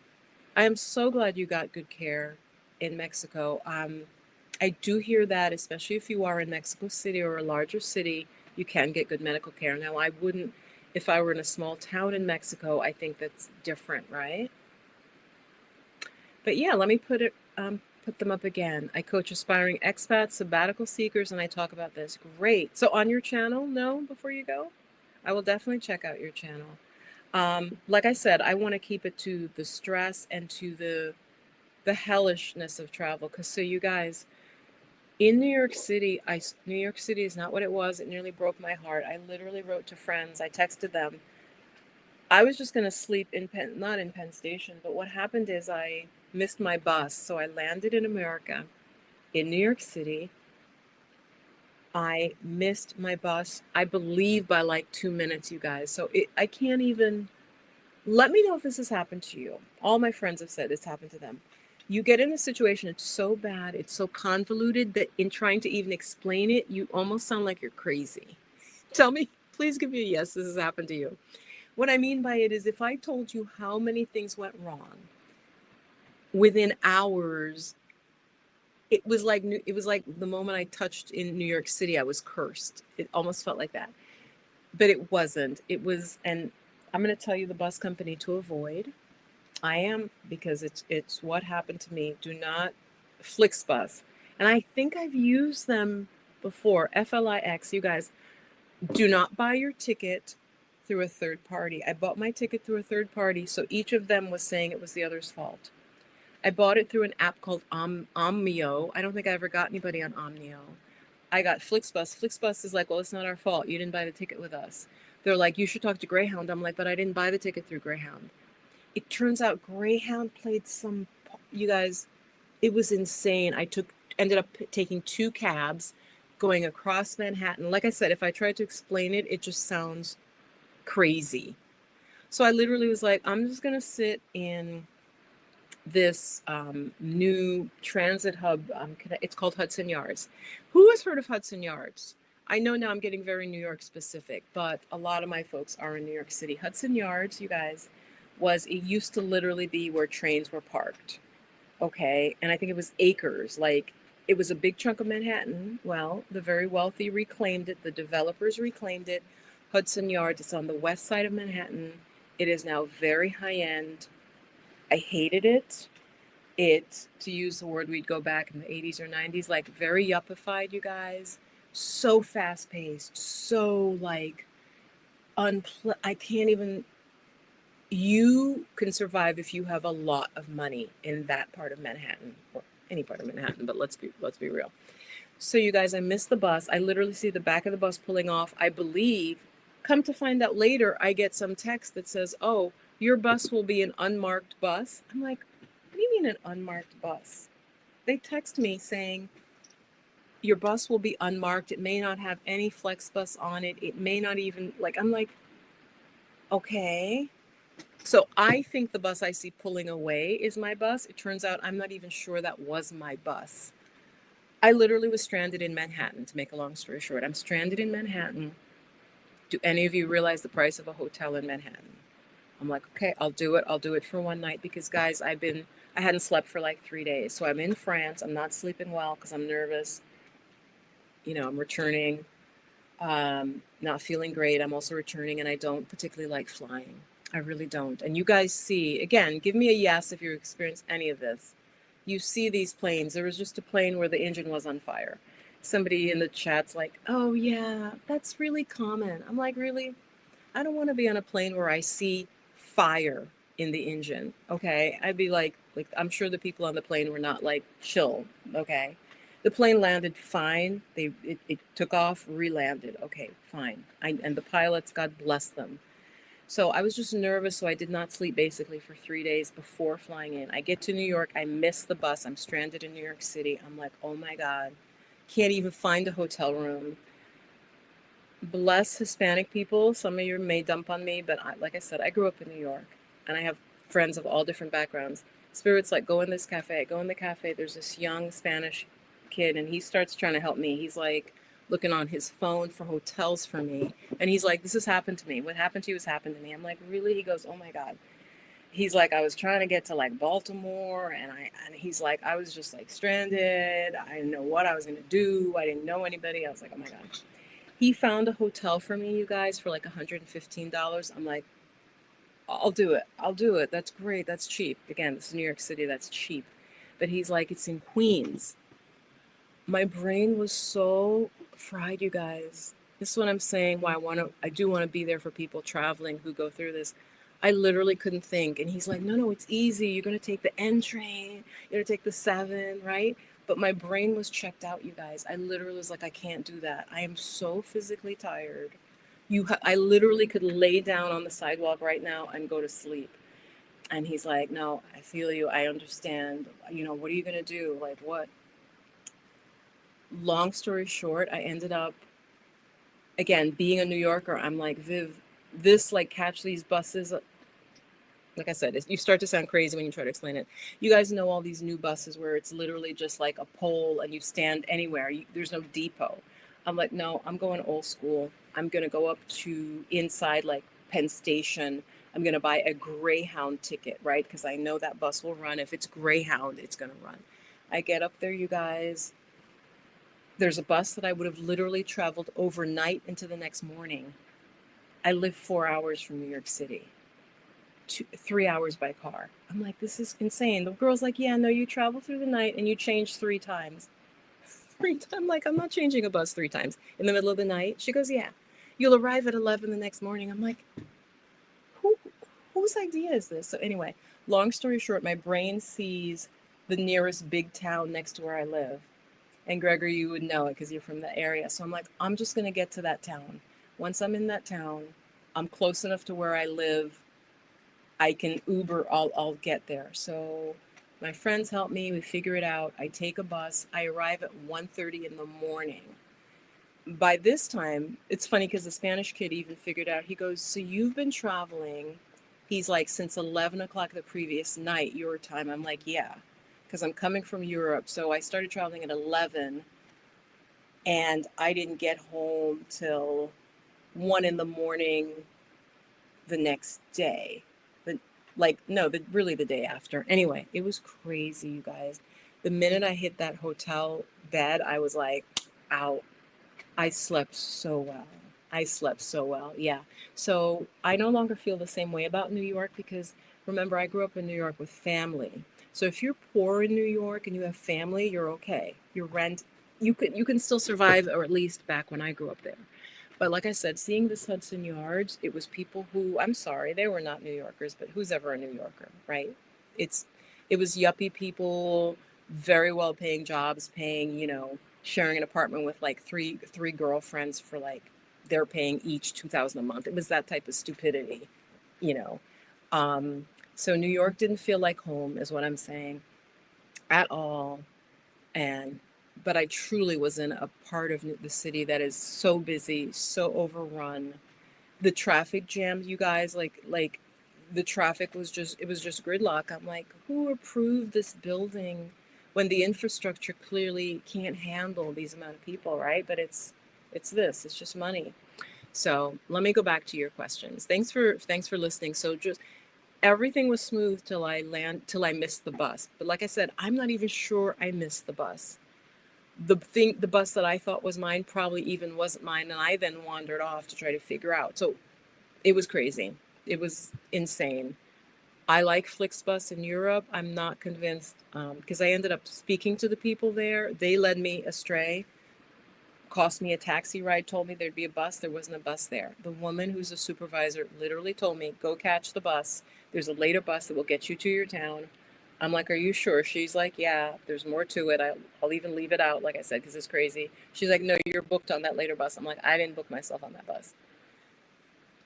I am so glad you got good care in Mexico. I do hear that, especially if you are in Mexico City or a larger city, you can get good medical care. Now, I wouldn't, if I were in a small town in Mexico, I think that's different, right? But yeah, let me put them up again. I coach aspiring expats, sabbatical seekers, and I talk about this. Great. So on your channel, no, before you go? I will definitely check out your channel. Like I said, I want to keep it to the stress and to the hellishness of travel. Because so you guys, in New York City, New York City is not what it was. It nearly broke my heart. I literally wrote to friends. I texted them. I was just going to sleep in not in Penn Station, but what happened is I missed my bus. So I landed in America, in New York City. I missed my bus, I believe by like 2 minutes, you guys. So I can't even, let me know if this has happened to you. All my friends have said it's happened to them. You get in a situation, it's so bad, it's so convoluted that in trying to even explain it, you almost sound like you're crazy. Tell me, please give me a yes, this has happened to you. What I mean by it is if I told you how many things went wrong within hours, it was like the moment I touched in New York City, I was cursed. It almost felt like that. But it wasn't. It was, and I'm going to tell you the bus company to avoid. I am, because it's what happened to me. Do not Flixbus. And I think I've used them before. FLIX, you guys, do not buy your ticket through a third party. I bought my ticket through a third party, so each of them was saying it was the other's fault. I bought it through an app called Omnio. I don't think I ever got anybody on Omnio. I got Flixbus. Flixbus is like, well, it's not our fault. You didn't buy the ticket with us. They're like, you should talk to Greyhound. I'm like, but I didn't buy the ticket through Greyhound. It turns out Greyhound played some, you guys, it was insane. Ended up taking two cabs going across Manhattan. Like I said, if I tried to explain it, it just sounds crazy. So I literally was like, I'm just going to sit in this new transit hub. It's called Hudson Yards. Who has heard of Hudson Yards? I know now I'm getting very New York specific, but a lot of my folks are in New York City. Hudson Yards, you guys, it used to literally be where trains were parked. Okay. And I think it was acres. Like, it was a big chunk of Manhattan. Well, the very wealthy reclaimed it. The developers reclaimed it. Hudson Yards, it's on the west side of Manhattan. It is now very high end. I hated it. To use the word, we'd go back in the 80s or 90s, like very yuppified, you guys. So fast paced, so like I can't even. You can survive if you have a lot of money in that part of Manhattan, or any part of Manhattan, but let's be real. So you guys, I missed the bus. I literally see the back of the bus pulling off. I believe, come to find out later, I get some text that says, "Oh, your bus will be an unmarked bus." I'm like, "What do you mean an unmarked bus?" They text me saying, "Your bus will be unmarked. It may not have any FlexBus on it. It may not even," like, I'm like, "Okay." So I think the bus I see pulling away is my bus. It turns out I'm not even sure that was my bus. I literally was stranded in Manhattan, to make a long story short. I'm stranded in Manhattan. Do any of you realize the price of a hotel in Manhattan? I'm like, okay, I'll do it. I'll do it for one night because, guys, I hadn't slept for like 3 days. So I'm in France. I'm not sleeping well because I'm nervous. I'm returning, not feeling great. I'm also returning, and I don't particularly like flying. I really don't. And you guys see, again, give me a yes if you experience any of this. You see these planes. There was just a plane where the engine was on fire. Somebody in the chat's like, oh, yeah, that's really common. I'm like, really? I don't want to be on a plane where I see fire in the engine. Okay. I'd be like, I'm sure the people on the plane were not like chill. Okay. The plane landed fine. It took off, re-landed. Okay, fine. And the pilots, God bless them. So I was just nervous, so I did not sleep basically for 3 days before flying in. I get to New York, I miss the bus. I'm stranded in New York City. I'm like, oh my God, can't even find a hotel room. Bless Hispanic people. Some of you may dump on me, but like I said, I grew up in New York, and I have friends of all different backgrounds. Spirit's like, go in this cafe, go in the cafe. There's this young Spanish kid, and he starts trying to help me. He's like looking on his phone for hotels for me. And he's like, this has happened to me. What happened to you has happened to me. I'm like, really? He goes, oh my God. He's like, I was trying to get to like Baltimore, and he's like, I was just like stranded. I didn't know what I was gonna do. I didn't know anybody. I was like, oh my God. He found a hotel for me, you guys, for like $115. I'm like, I'll do it. I'll do it. That's great. That's cheap. Again, this is New York City. That's cheap. But he's like, it's in Queens. My brain was so fried, you guys. This is what I'm saying. Why I do want to be there for people traveling who go through this. I literally couldn't think. And he's like, no, it's easy. You're going to take the N train. You're going to take the 7, right? But my brain was checked out, you guys. I literally was like, I can't do that. I am so physically tired. I literally could lay down on the sidewalk right now and go to sleep. And he's like, no, I feel you. I understand. What are you going to do? Like, what? Long story short, I ended up, again, being a New Yorker, I'm like, Viv, like, catch these buses. Like I said, you start to sound crazy when you try to explain it. You guys know all these new buses where it's literally just like a pole and you stand anywhere. There's no depot. I'm like, no, I'm going old school. I'm going to go up to inside like Penn Station. I'm going to buy a Greyhound ticket, right? Because I know that bus will run. If it's Greyhound, it's going to run. I get up there, you guys. There's a bus that I would have literally traveled overnight into the next morning. I live 4 hours from New York City, 3 hours by car. I'm like, this is insane. The girl's like, yeah, no, you travel through the night and you change 3 times. I'm like, I'm not changing a bus 3 times in the middle of the night. She goes, yeah, you'll arrive at 11 the next morning. I'm like, who, whose idea is this? So anyway, long story short, my brain sees the nearest big town next to where I live. And Gregory, you would know it because you're from the area. So I'm like, I'm just going to get to that town. Once I'm in that town, I'm close enough to where I live. I can Uber, I'll get there. So my friends help me, we figure it out. I take a bus. I arrive at 1:30 in the morning. By this time, it's funny because the Spanish kid even figured out, he goes, so you've been traveling, he's like, since 11 o'clock the previous night, your time. I'm like, yeah, because I'm coming from Europe. So I started traveling at 11 and I didn't get home till 1 in the morning the next day. The, like, no, really the day after. Anyway, it was crazy, you guys. The minute I hit that hotel bed, I was like, out. I slept so well. I slept so well. Yeah. So I no longer feel the same way about New York because remember, I grew up in New York with family. So if you're poor in New York and you have family, you're okay. Your rent, you can still survive, or at least back when I grew up there. But like I said, seeing this Hudson Yards, it was people who, I'm sorry, they were not New Yorkers, but who's ever a New Yorker, right? It's it was yuppie people, very well paying jobs, paying, sharing an apartment with like three girlfriends for like they're paying each 2,000 a month. It was that type of stupidity, you know. Um, so New York didn't feel like home, is what I'm saying, at all. And but I truly was in a part of the city that is so busy, so overrun. The traffic jams, you guys, like the traffic was just, it was just gridlock. I'm like, who approved this building when the infrastructure clearly can't handle these amount of people, right? But it's just money. So let me go back to your questions. Thanks for listening. So just everything was smooth till I missed the bus. But like I said, I'm not even sure I missed the bus. The bus that I thought was mine probably even wasn't mine, and I then wandered off to try to figure out. So it was crazy. It was insane. I like Flixbus in Europe. I'm not convinced because I ended up speaking to the people there. They led me astray, cost me a taxi ride, told me there'd be a bus. There wasn't a bus there. The woman who's a supervisor literally told me, go catch the bus. There's a later bus that will get you to your town. I'm like, are you sure? She's like, yeah, there's more to it. I'll even leave it out, like I said, because it's crazy. She's like, no, you're booked on that later bus. I'm like, I didn't book myself on that bus.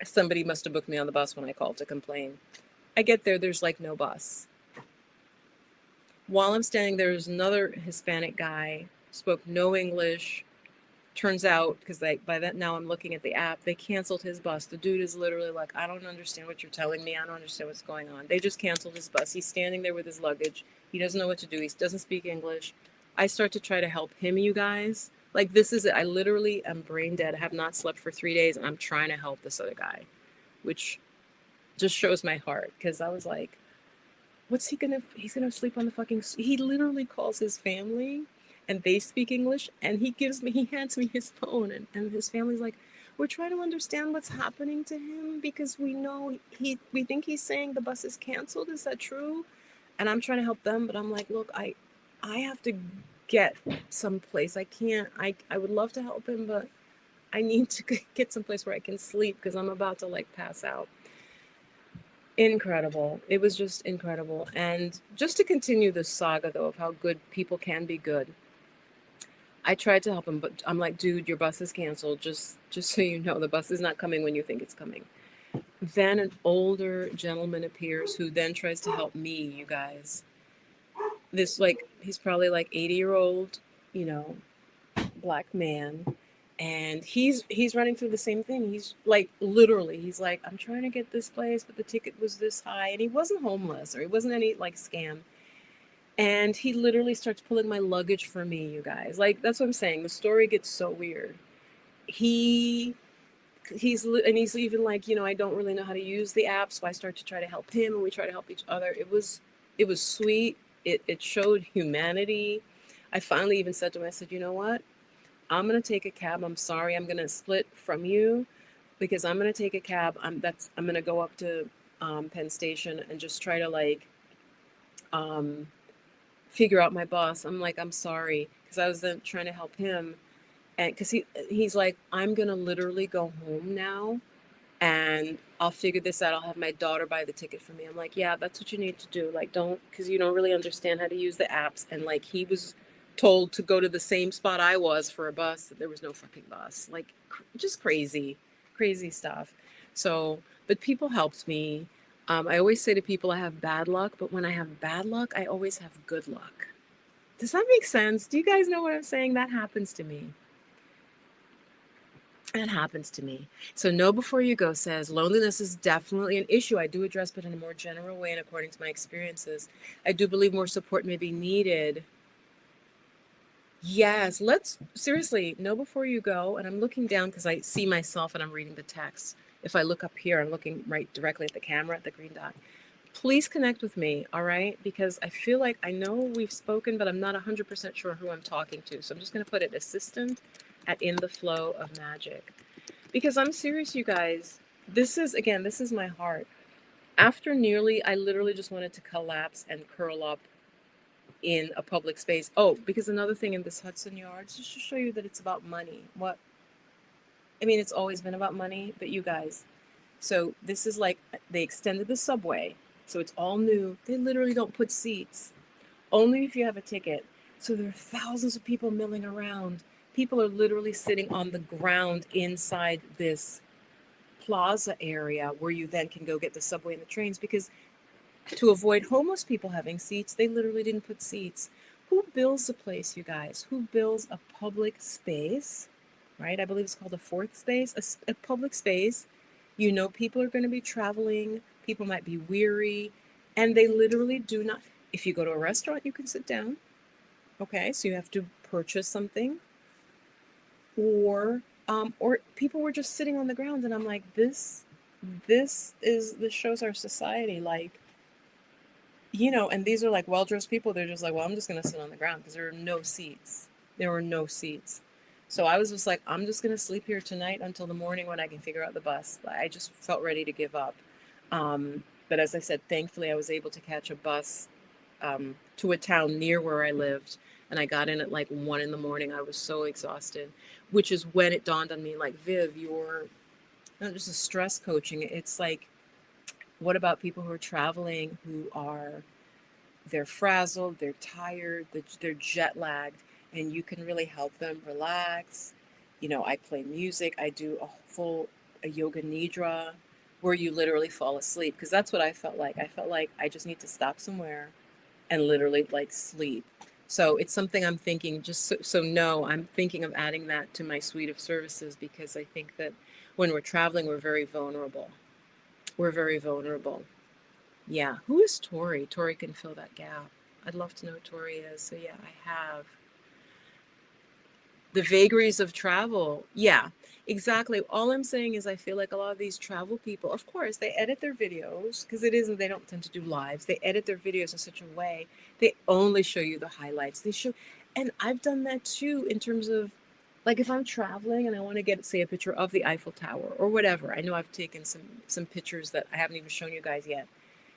Somebody must have booked me on the bus when I called to complain. I get there, there's like no bus. While I'm standing there, there's another Hispanic guy, spoke no English. Turns out, because by that now I'm looking at the app, they canceled his bus. The dude is literally like, I don't understand what you're telling me. I don't understand what's going on. They just canceled his bus. He's standing there with his luggage. He doesn't know what to do. He doesn't speak English. I start to try to help him, you guys. Like, this is it. I literally am brain dead. I have not slept for 3 days, and I'm trying to help this other guy, which just shows my heart. Because I was like, he's gonna sleep on the fucking, he literally calls his family and they speak English, and he hands me his phone, and his family's like, we're trying to understand what's happening to him because we know we think he's saying the bus is canceled. Is that true? And I'm trying to help them, but I'm like, look, I have to get someplace. I can't, I would love to help him, but I need to get someplace where I can sleep because I'm about to like pass out. Incredible. It was just incredible. And just to continue the saga though of how good people can be good, I tried to help him, but I'm like, dude, your bus is canceled. Just so you know, the bus is not coming when you think it's coming. Then an older gentleman appears who then tries to help me, you guys. This, like, he's probably like 80-year-old, you know, black man. And he's running through the same thing. He's like, literally, he's like, I'm trying to get this place, but the ticket was this high. And he wasn't homeless or he wasn't any like scam. And he literally starts pulling my luggage for me, you guys. Like, that's what I'm saying. The story gets so weird. He he's even like, I don't really know how to use the app, so I start to try to help him, and we try to help each other. It was sweet. It showed humanity. I finally even said to him, I said, you know what? I'm gonna take a cab. I'm sorry, I'm gonna split from you, because I'm gonna take a cab. I'm gonna go up to Penn Station and just try to like um, figure out my bus. I'm like, I'm sorry, because I was then trying to help him, and because he's like, I'm gonna literally go home now, and I'll figure this out. I'll have my daughter buy the ticket for me. I'm like, yeah, that's what you need to do. Like, don't, because you don't really understand how to use the apps. And like, he was told to go to the same spot I was for a bus. There was no fucking bus. Like, just crazy, crazy stuff. So, but people helped me. I always say to people, I have bad luck, but when I have bad luck, I always have good luck. Does that make sense? Do you guys know what I'm saying? That happens to me. That happens to me. So Know Before You Go says loneliness is definitely an issue. I do address, but in a more general way and according to my experiences. I do believe more support may be needed. Yes, let's seriously know before you go. And I'm looking down because I see myself and I'm reading the text. If I look up here, I'm looking right directly at the camera at the green dot. Please connect with me, all right? Because I feel like I know we've spoken, but I'm not 100% sure who I'm talking to. So I'm just going to put it assistant at In the Flow of Magic. Because I'm serious, you guys. This is my heart. After nearly, I literally just wanted to collapse and curl up in a public space. Oh, because another thing in this Hudson Yards, just to show you that it's about money. What? I mean, it's always been about money, but you guys. So this is like, they extended the subway. So it's all new. They literally don't put seats, only if you have a ticket. So there are thousands of people milling around. People are literally sitting on the ground inside this plaza area where you then can go get the subway and the trains, because to avoid homeless people having seats, they literally didn't put seats. Who builds a place, you guys? Who builds a public space, right? I believe it's called a fourth space, a public space. You know, people are going to be traveling, people might be weary, and they literally do not. If you go to a restaurant, you can sit down. Okay, so you have to purchase something, or people were just sitting on the ground, and I'm like, this shows our society, like, you know, and these are like well-dressed people. They're just like, well, I'm just gonna sit on the ground because there are no seats. There were no seats. So I was just like, I'm just gonna sleep here tonight until the morning when I can figure out the bus. I just felt ready to give up. But as I said, thankfully I was able to catch a bus to a town near where I lived. And I got in at like 1 in the morning. I was so exhausted, which is when it dawned on me, like, Viv, you're not just a stress coaching. It's like, what about people who are traveling, who are, they're frazzled, they're tired, they're jet lagged, and you can really help them relax. You know, I play music, I do a yoga nidra where you literally fall asleep, because that's what I felt like. I felt like I just need to stop somewhere and literally like sleep. So it's something I'm thinking, just so no, I'm thinking of adding that to my suite of services, because I think that when we're traveling, we're very vulnerable. We're very vulnerable. Yeah. Who is Tori? Tori can fill that gap. I'd love to know who Tori is. So yeah, I have the vagaries of travel. Yeah, exactly. All I'm saying is I feel like a lot of these travel people, of course, they edit their videos because it isn't, they don't tend to do lives. They edit their videos in such a way, they only show you the highlights. They show, and I've done that too in terms of, like, if I'm traveling and I want to get, say, a picture of the Eiffel Tower or whatever. I know I've taken some pictures that I haven't even shown you guys yet.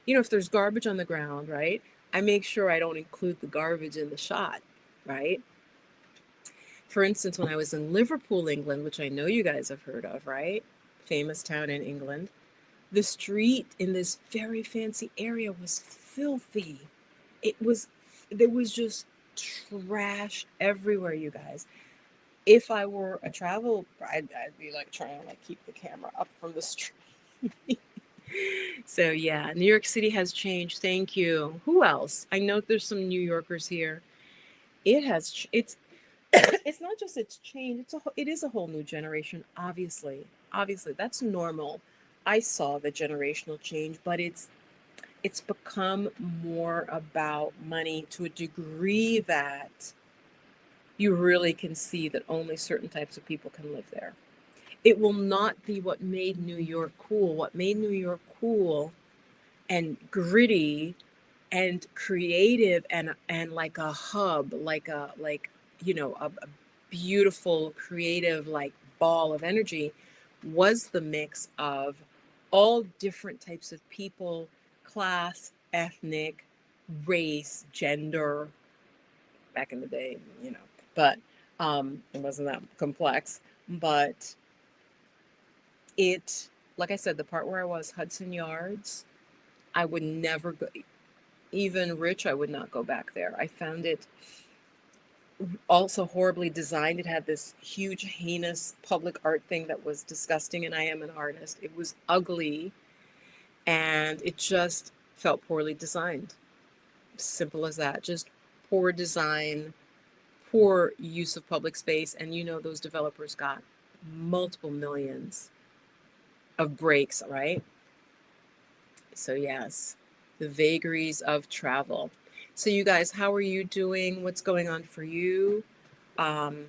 You know, if there's garbage on the ground, right? I make sure I don't include the garbage in the shot, right? For instance, when I was in Liverpool, England, which I know you guys have heard of, right? Famous town in England. The street in this very fancy area was filthy. It was, there was just trash everywhere, you guys. If I were a travel, I'd be like trying to like keep the camera up from the street. So yeah, New York City has changed. Thank you. Who else? I know there's some New Yorkers here. It has. It's it's not just it's changed. It is a whole new generation. Obviously, that's normal. I saw the generational change, but it's become more about money to a degree that you really can see that only certain types of people can live there. It will not be what made New York cool. What made New York cool and gritty and creative and like a hub, like, you know, a beautiful creative like ball of energy was the mix of all different types of people, class, ethnic, race, gender, back in the day, you know, but it wasn't that complex. But it, like I said, the part where I was, Hudson Yards, I would never go, even rich, I would not go back there. I found it also horribly designed. It had this huge, heinous public art thing that was disgusting, and I am an artist. It was ugly, and it just felt poorly designed. Simple as that. Just poor design, poor use of public space. And you know, those developers got multiple millions of breaks, right? So, yes, the vagaries of travel. So, you guys, how are you doing? What's going on for you? Um,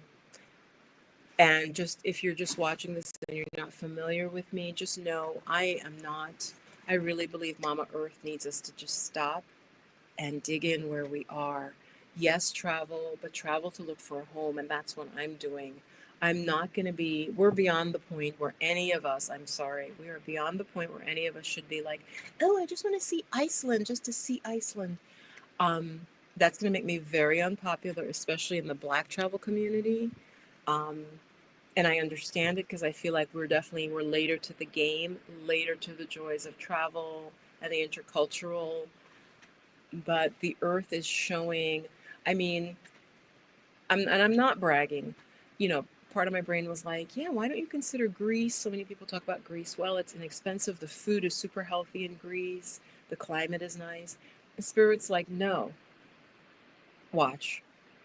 And just if you're just watching this and you're not familiar with me, just know I am not. I really believe Mama Earth needs us to just stop and dig in where we are. Yes, travel, but travel to look for a home. And that's what I'm doing. I'm not going to be, we're beyond the point where any of us, I'm sorry, we are beyond the point where any of us should be like, oh, I just want to see Iceland just to see Iceland. That's going to make me very unpopular, especially in the Black travel community. Um, and I understand it because I feel like we're later to the game, later to the joys of travel and the intercultural. But the earth is showing, I mean, I'm not bragging. You know, part of my brain was like, yeah, why don't you consider Greece? So many people talk about Greece. Well, it's inexpensive. The food is super healthy in Greece. The climate is nice. The spirit's like, no, watch.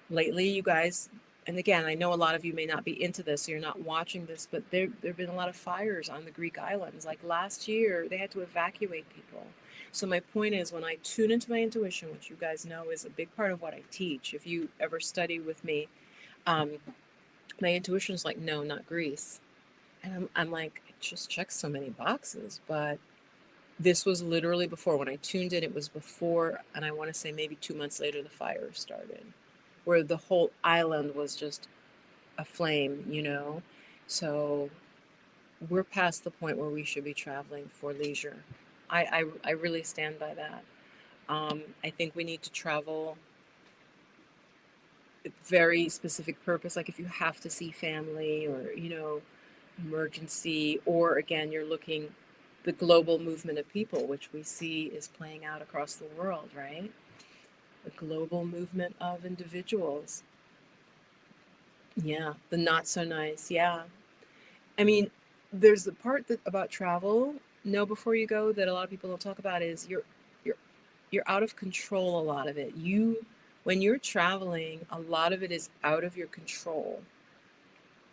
Lately, you guys, and again, I know a lot of you may not be into this, so you're not watching this, but there have been a lot of fires on the Greek islands. Like last year, they had to evacuate people. So my point is, when I tune into my intuition, which you guys know is a big part of what I teach, if you ever study with me, um, my intuition is like, no, not Greece. And I'm like, it just checks so many boxes, but this was literally before when I tuned in, it was before, and I want to say maybe 2 months later, the fire started, where the whole island was just aflame, you know? So we're past the point where we should be traveling for leisure. I really stand by that. I think we need to travel with very specific purpose, like if you have to see family or, you know, emergency, or again, you're looking the global movement of people, which we see is playing out across the world, right? The global movement of individuals. Yeah, the not so nice. Yeah. I mean, there's the part that about travel, know before you go, that a lot of people don't talk about is you're you're out of control a lot of it. You when you're traveling, a lot of it is out of your control.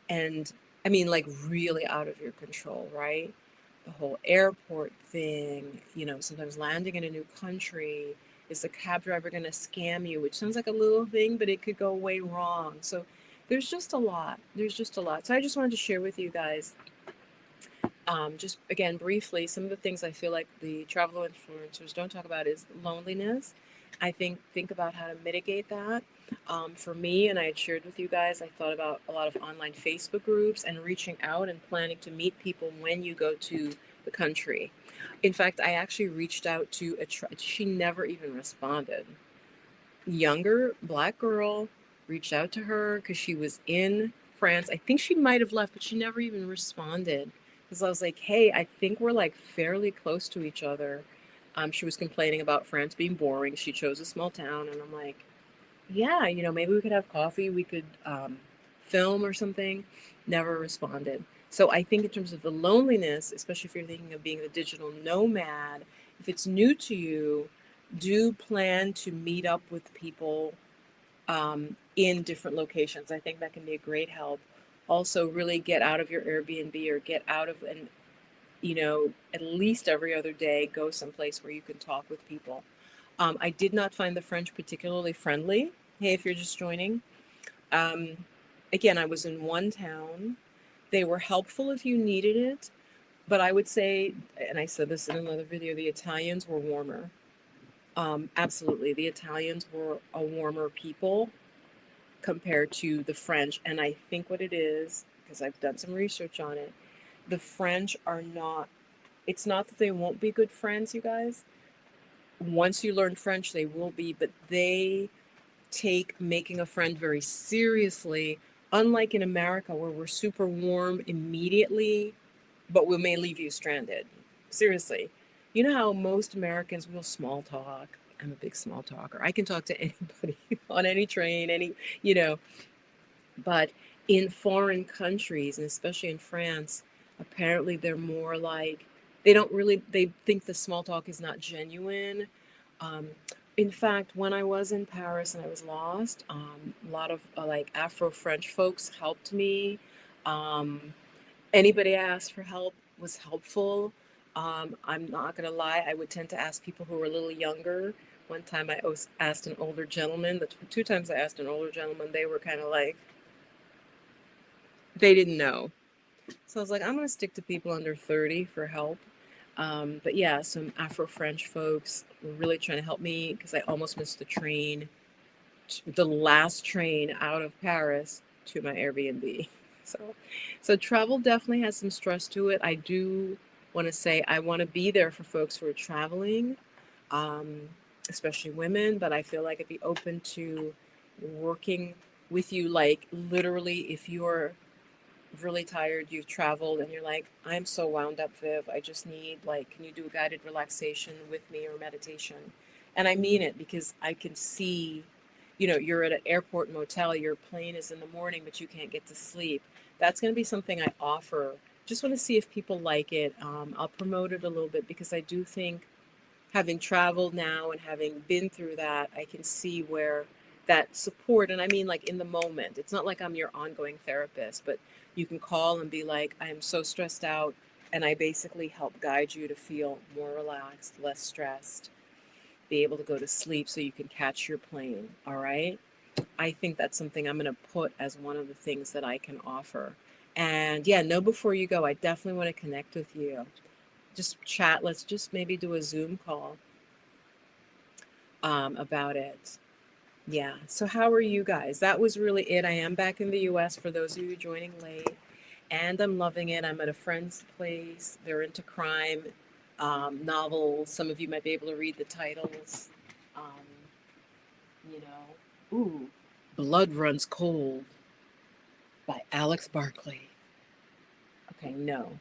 And I mean, like really out of your control, right? The whole airport thing, you know, sometimes landing in a new country, is the cab driver going to scam you, which sounds like a little thing, but it could go way wrong. So there's just a lot. There's just a lot. So I just wanted to share with you guys, just again, briefly, some of the things I feel like the travel influencers don't talk about is loneliness. I think about how to mitigate that. For me, and I had shared with you guys, I thought about a lot of online Facebook groups and reaching out and planning to meet people when you go to the country. In fact, I actually reached out to she never even responded. Younger black girl, reached out to her because she was in France. I think she might have left, but she never even responded. Because I was like, hey, I think we're like fairly close to each other. She was complaining about France being boring. She chose a small town, and I'm like, yeah, you know, maybe we could have coffee. We could film or something. Never responded. So I think in terms of the loneliness, especially if you're thinking of being the digital nomad, if it's new to you, do plan to meet up with people in different locations. I think that can be a great help. Also, really get out of your Airbnb or get out of, and you know, at least every other day, go someplace where you can talk with people. I did not find the French particularly friendly. Hey, if you're just joining, um, again, I was in one town. They were helpful if you needed it, but I would say, and I said this in another video, the Italians were warmer. Absolutely, the Italians were a warmer people compared to the French. And I think what it is, because I've done some research on it, The French are not, it's not that they won't be good friends, you guys. Once you learn French, they will be, but they take making a friend very seriously, unlike in America where we're super warm immediately, but we may leave you stranded. Seriously. You know how most Americans will small talk? I'm a big small talker. I can talk to anybody on any train, you know, but in foreign countries, and especially in France, apparently they're more like, they don't really, they think the small talk is not genuine. Um, in fact, when I was in Paris and I was lost, a lot of like Afro French folks helped me. Um, Anybody I asked for help was helpful. I'm not gonna lie, I would tend to ask people who were a little younger. One time I was asked an older gentleman. The two times I asked an older gentleman, they were kind of like, they didn't know. So I was like, I'm gonna stick to people under 30 for help. But yeah, some Afro French folks were really trying to help me because I almost missed the train, the last train out of Paris to my Airbnb. So, so travel definitely has some stress to it. I do want to say I want to be there for folks who are traveling, um, especially women, but I feel like I'd be open to working with you, like literally if you're really tired, you've traveled, and you're like, I'm so wound up, Viv. I just need, like, can you do a guided relaxation with me or meditation? And I mean it because I can see, you know, you're at an airport motel, your plane is in the morning, but you can't get to sleep. That's going to be something I offer. Just want to see if people like it. I'll promote it a little bit because I do think having traveled now and having been through that, I can see where that support, and I mean like in the moment, it's not like I'm your ongoing therapist, but you can call and be like, I am so stressed out. And I basically help guide you to feel more relaxed, less stressed, be able to go to sleep so you can catch your plane. All right. I think that's something I'm going to put as one of the things that I can offer. And yeah, know before you go, I definitely want to connect with you. Just chat. Let's just maybe do a Zoom call about it. Yeah. So, how are you guys? That was really it. I am back in the US for those of you joining late, and I'm loving it. I'm at a friend's place. They're into crime novels. Some of you might be able to read the titles. Um, you know, ooh, Blood Runs Cold by Alex Barkley. Okay, no.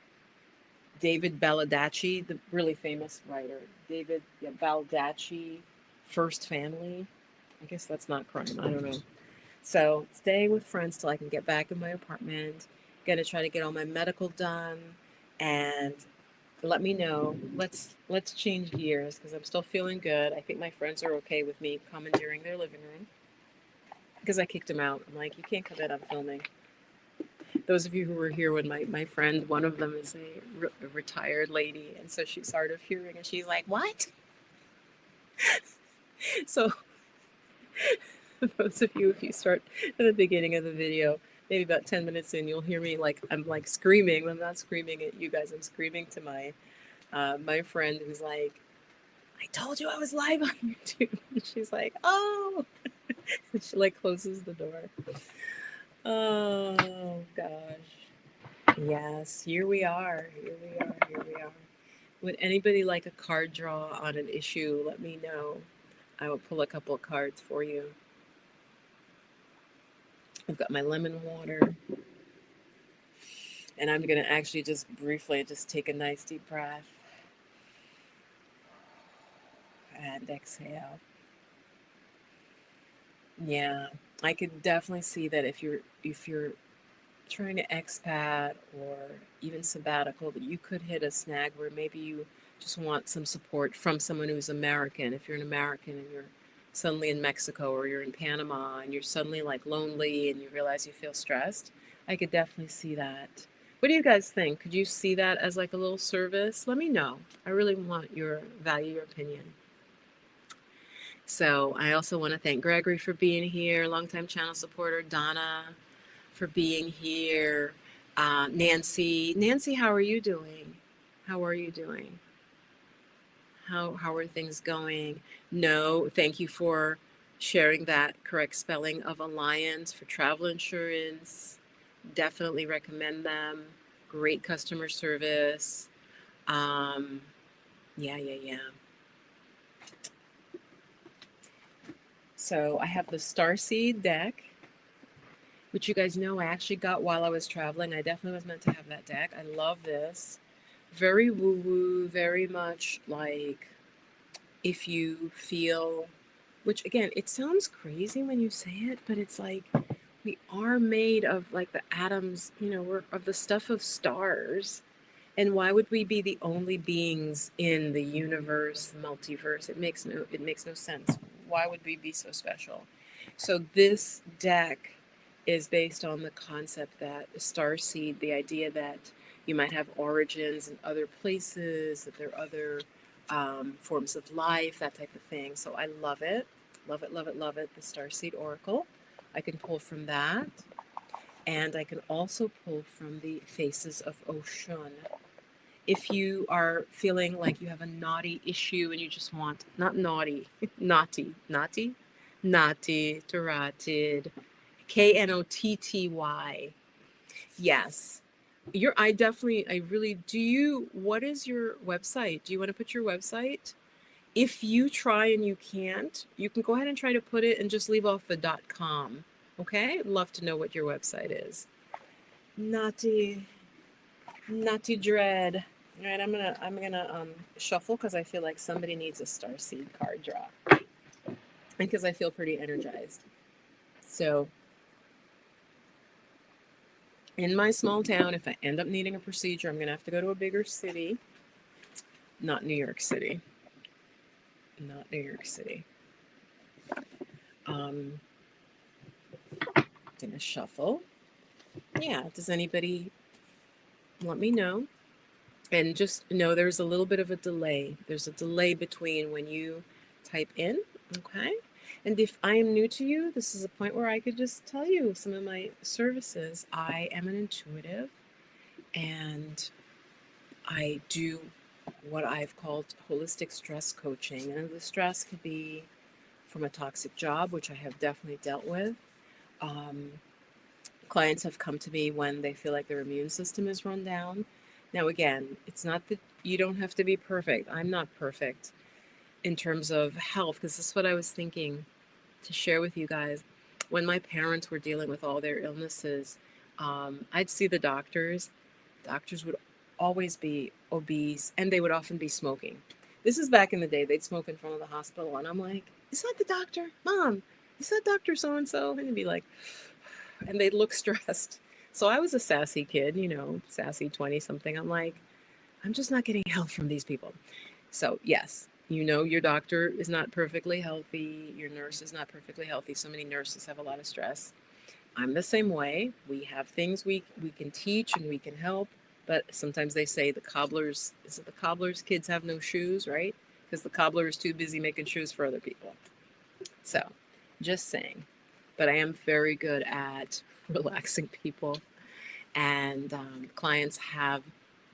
David Baldacci, the really famous writer. David, yeah, Baldacci, First Family. I guess that's not crime. I don't know. So staying with friends till I can get back in my apartment. Gonna try to get all my medical done, and let me know. Let's change gears because I'm still feeling good. I think my friends are okay with me commandeering their living room because I kicked them out. I'm like, you can't come in. I'm filming. Those of you who were here when my friend, one of them is a retired lady, and so she's hard of hearing, and she's like, what? So those of you, if you start at the beginning of the video, maybe about 10 minutes in, you'll hear me like I'm like screaming. I'm not screaming at you guys. I'm screaming to my friend who's like, I told you I was live on YouTube. And she's like, oh, and she like closes the door. Oh gosh. Yes, here we are. Here we are. Here we are. Would anybody like a card draw on an issue? Let me know. I will pull a couple of cards for you. I've got my lemon water. And I'm going to actually just briefly just take a nice deep breath and exhale. Yeah, I could definitely see that if you're trying to expat or even sabbatical, that you could hit a snag where maybe you just want some support from someone who's American. If you're an American and you're suddenly in Mexico or you're in Panama and you're suddenly like lonely and you realize you feel stressed, I could definitely see that. What do you guys think? Could you see that as like a little service? Let me know. I really want your value, your opinion. So I also want to thank Gregory for being here, longtime channel supporter, Donna for being here, Nancy. Nancy, how are you doing? How are you doing? How are things going? No, thank you for sharing that correct spelling of Alliance for travel insurance. Definitely recommend them. great customer service. Um, yeah. So I have the Starseed deck, which you guys know I actually got while I was traveling. I definitely was meant to have that deck. I love this. Very woo-woo, very much like if you feel, which again, it sounds crazy when you say it, but it's like we are made of like the atoms, we're of the stuff of stars. And why would we be the only beings in the universe, multiverse? It makes no sense. Why would we be so special? So this deck is based on the concept that the star seed, the idea that you might have origins in other places, that there are other forms of life, that type of thing. So I love it. Love it, love it, love it. The Starseed Oracle. I can pull from that. And I can also pull from the Faces of Oshun. If you are feeling like you have a naughty issue and you just want, not naughty, naughty, carotid, Knotty. Yes. What is your website? Do you want to put your website? If you try and you can't, you can go ahead and try to put it and just leave off the .com. Okay? I'd love to know what your website is. Naughty Dread. All right, I'm gonna shuffle because I feel like somebody needs a Starseed card draw, and because I feel pretty energized. So, in my small town, if I end up needing a procedure, I'm gonna have to go to a bigger city. Not New York City. Not New York City. Um, gonna shuffle. Yeah. Does anybody let me know? And just know there's a little bit of a delay. There's a delay between when you type in, okay? And if I am new to you, this is a point where I could just tell you some of my services. I am an intuitive and I do what I've called holistic stress coaching. And the stress could be from a toxic job, which I have definitely dealt with. Um, Clients have come to me when they feel like their immune system is run down. Now, again, it's not that you don't have to be perfect. I'm not perfect in terms of health, because this is what I was thinking to share with you guys. When my parents were dealing with all their illnesses, I'd see the doctors. Doctors would always be obese, and they would often be smoking. This is back in the day. They'd smoke in front of the hospital, and I'm like, "Is that the doctor, Mom? Is that Doctor So and So?" And they'd be like, and they'd look stressed. So I was a sassy kid, sassy 20 something. I'm like, I'm just not getting help from these people. So, yes, your doctor is not perfectly healthy. Your nurse is not perfectly healthy. So many nurses have a lot of stress. I'm the same way. We have things we can teach and we can help. But sometimes they say the cobbler's kids have no shoes, right? Because the cobbler is too busy making shoes for other people. So, just saying. But I am very good at relaxing people, and clients have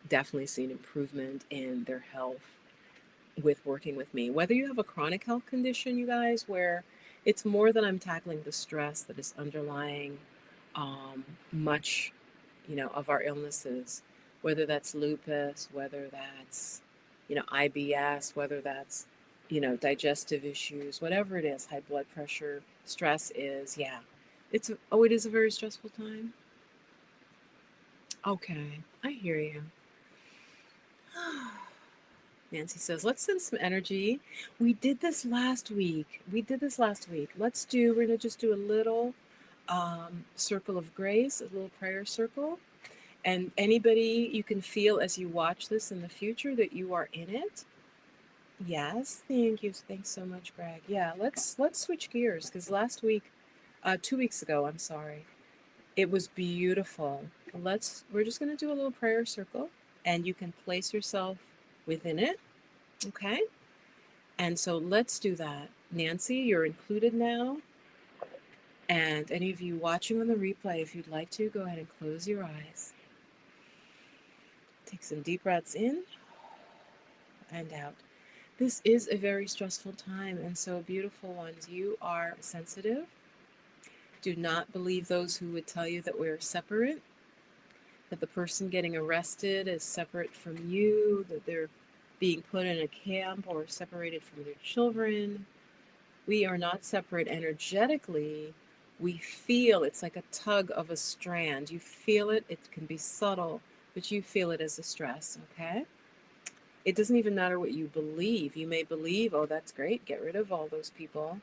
definitely seen improvement in their health with working with me. Whether you have a chronic health condition, you guys, where it's more than I'm tackling the stress that is underlying much, of our illnesses, whether that's lupus, whether that's, IBS, whether that's, digestive issues, whatever it is, high blood pressure, stress is, yeah. It is a very stressful time. Okay, I hear you. Nancy says, let's send some energy. We did this last week. We're going to just do a little circle of grace, a little prayer circle. And anybody you can feel as you watch this in the future that you are in it. Yes, thank you. Thanks so much, Greg. Yeah, let's switch gears because last week, 2 weeks ago, I'm sorry, it was beautiful. We're just going to do a little prayer circle and you can place yourself within it. Okay. And so let's do that. Nancy, you're included now. And any of you watching on the replay, if you'd like to, go ahead and close your eyes. Take some deep breaths in and out. This is a very stressful time. And so, beautiful ones, you are sensitive. Do not believe those who would tell you that we're separate. that the person getting arrested is separate from you, that they're being put in a camp or separated from their children. We are not separate energetically. We feel it's like a tug of a strand. You feel it, it can be subtle, but you feel it as a stress, okay? It doesn't even matter what you believe. You may believe, oh, that's great, get rid of all those people.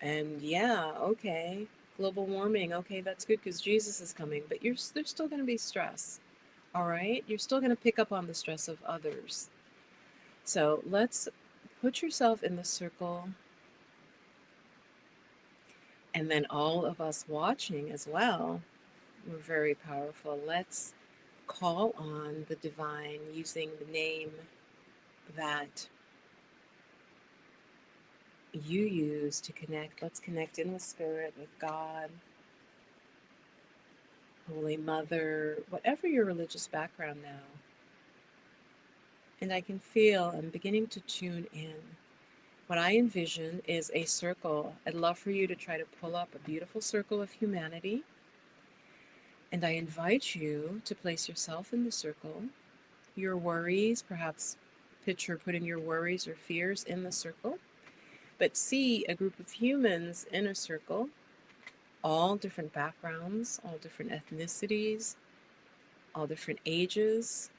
And yeah, okay, global warming, okay, that's good because Jesus is coming, but there's still going to be stress, all right? You're still going to pick up on the stress of others. So let's put yourself in the circle, and then all of us watching as well, we're very powerful. Let's call on the divine using the name that you use to connect. Let's connect in the spirit with God, Holy Mother, whatever your religious background now. And I can feel, I'm beginning to tune in. What I envision is a circle. I'd love for you to try to pull up a beautiful circle of humanity. And I invite you to place yourself in the circle, your worries, perhaps picture putting your worries or fears in the circle, but see a group of humans in a circle, all different backgrounds, all different ethnicities, all different ages.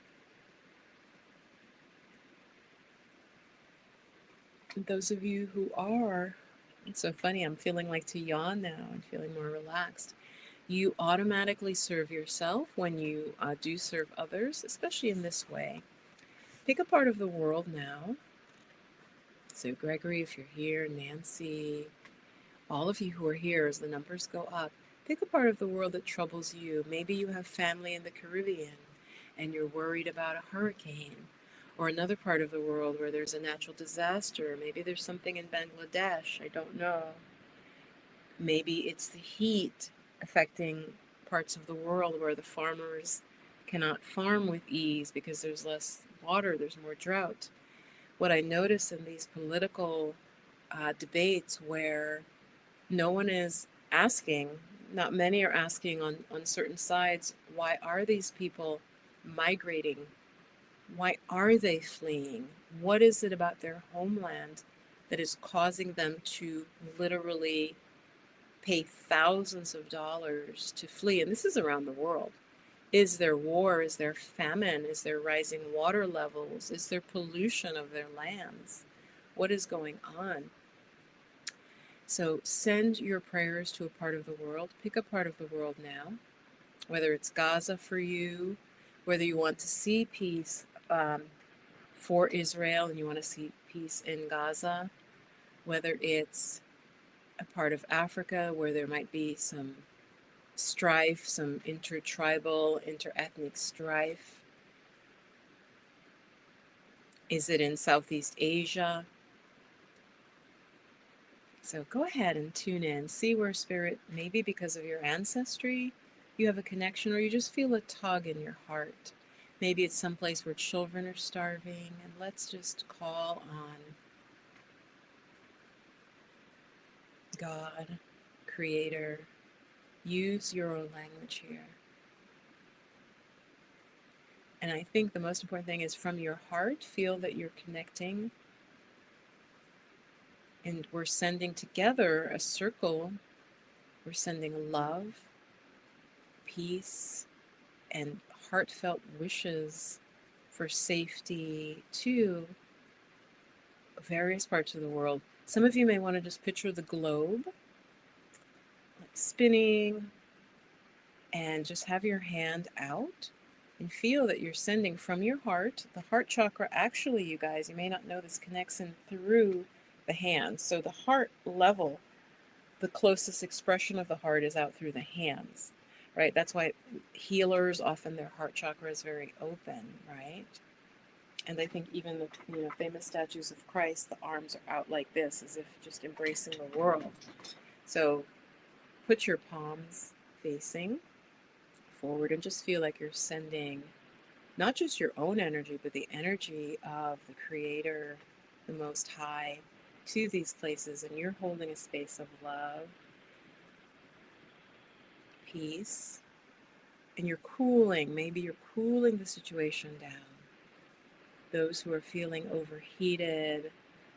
And those of you who are, it's so funny, I'm feeling like to yawn now. I'm feeling more relaxed. You automatically serve yourself when you do serve others, especially in this way. Pick a part of the world now. So Gregory, if you're here, Nancy, all of you who are here as the numbers go up, pick a part of the world that troubles you. Maybe you have family in the Caribbean and you're worried about a hurricane, or another part of the world where there's a natural disaster. Maybe there's something in Bangladesh, I don't know. Maybe it's the heat affecting parts of the world where the farmers cannot farm with ease because there's less water, there's more drought. What I notice in these political debates where no one is asking, not many are asking on certain sides, why are these people migrating? Why are they fleeing? What is it about their homeland that is causing them to literally pay thousands of dollars to flee? And this is around the world. Is there war? Is there famine? Is there rising water levels? Is there pollution of their lands? What is going on? So send your prayers to a part of the world. Pick a part of the world now, whether it's Gaza for you, whether you want to see peace for Israel and you want to see peace in Gaza, whether it's a part of Africa where there might be some strife, some intertribal, interethnic strife. Is it in Southeast Asia? So go ahead and tune in, see where spirit, maybe because of your ancestry, you have a connection, or you just feel a tug in your heart. Maybe it's someplace where children are starving, and let's just call on God, Creator. Use your own language here. And I think the most important thing is from your heart, feel that you're connecting. And we're sending together a circle. We're sending love, peace, and heartfelt wishes for safety to various parts of the world. Some of you may want to just picture the globe like spinning and just have your hand out and feel that you're sending from your heart. The heart chakra, actually, you guys, you may not know this, connects in through the hands. So the heart level, the closest expression of the heart is out through the hands, right? That's why healers, often their heart chakra is very open, right? And I think even the famous statues of Christ, the arms are out like this, as if just embracing the world. So put your palms facing forward and just feel like you're sending not just your own energy, but the energy of the Creator, the Most High, to these places. And you're holding a space of love, peace, and you're cooling. Maybe you're cooling the situation down. Those who are feeling overheated,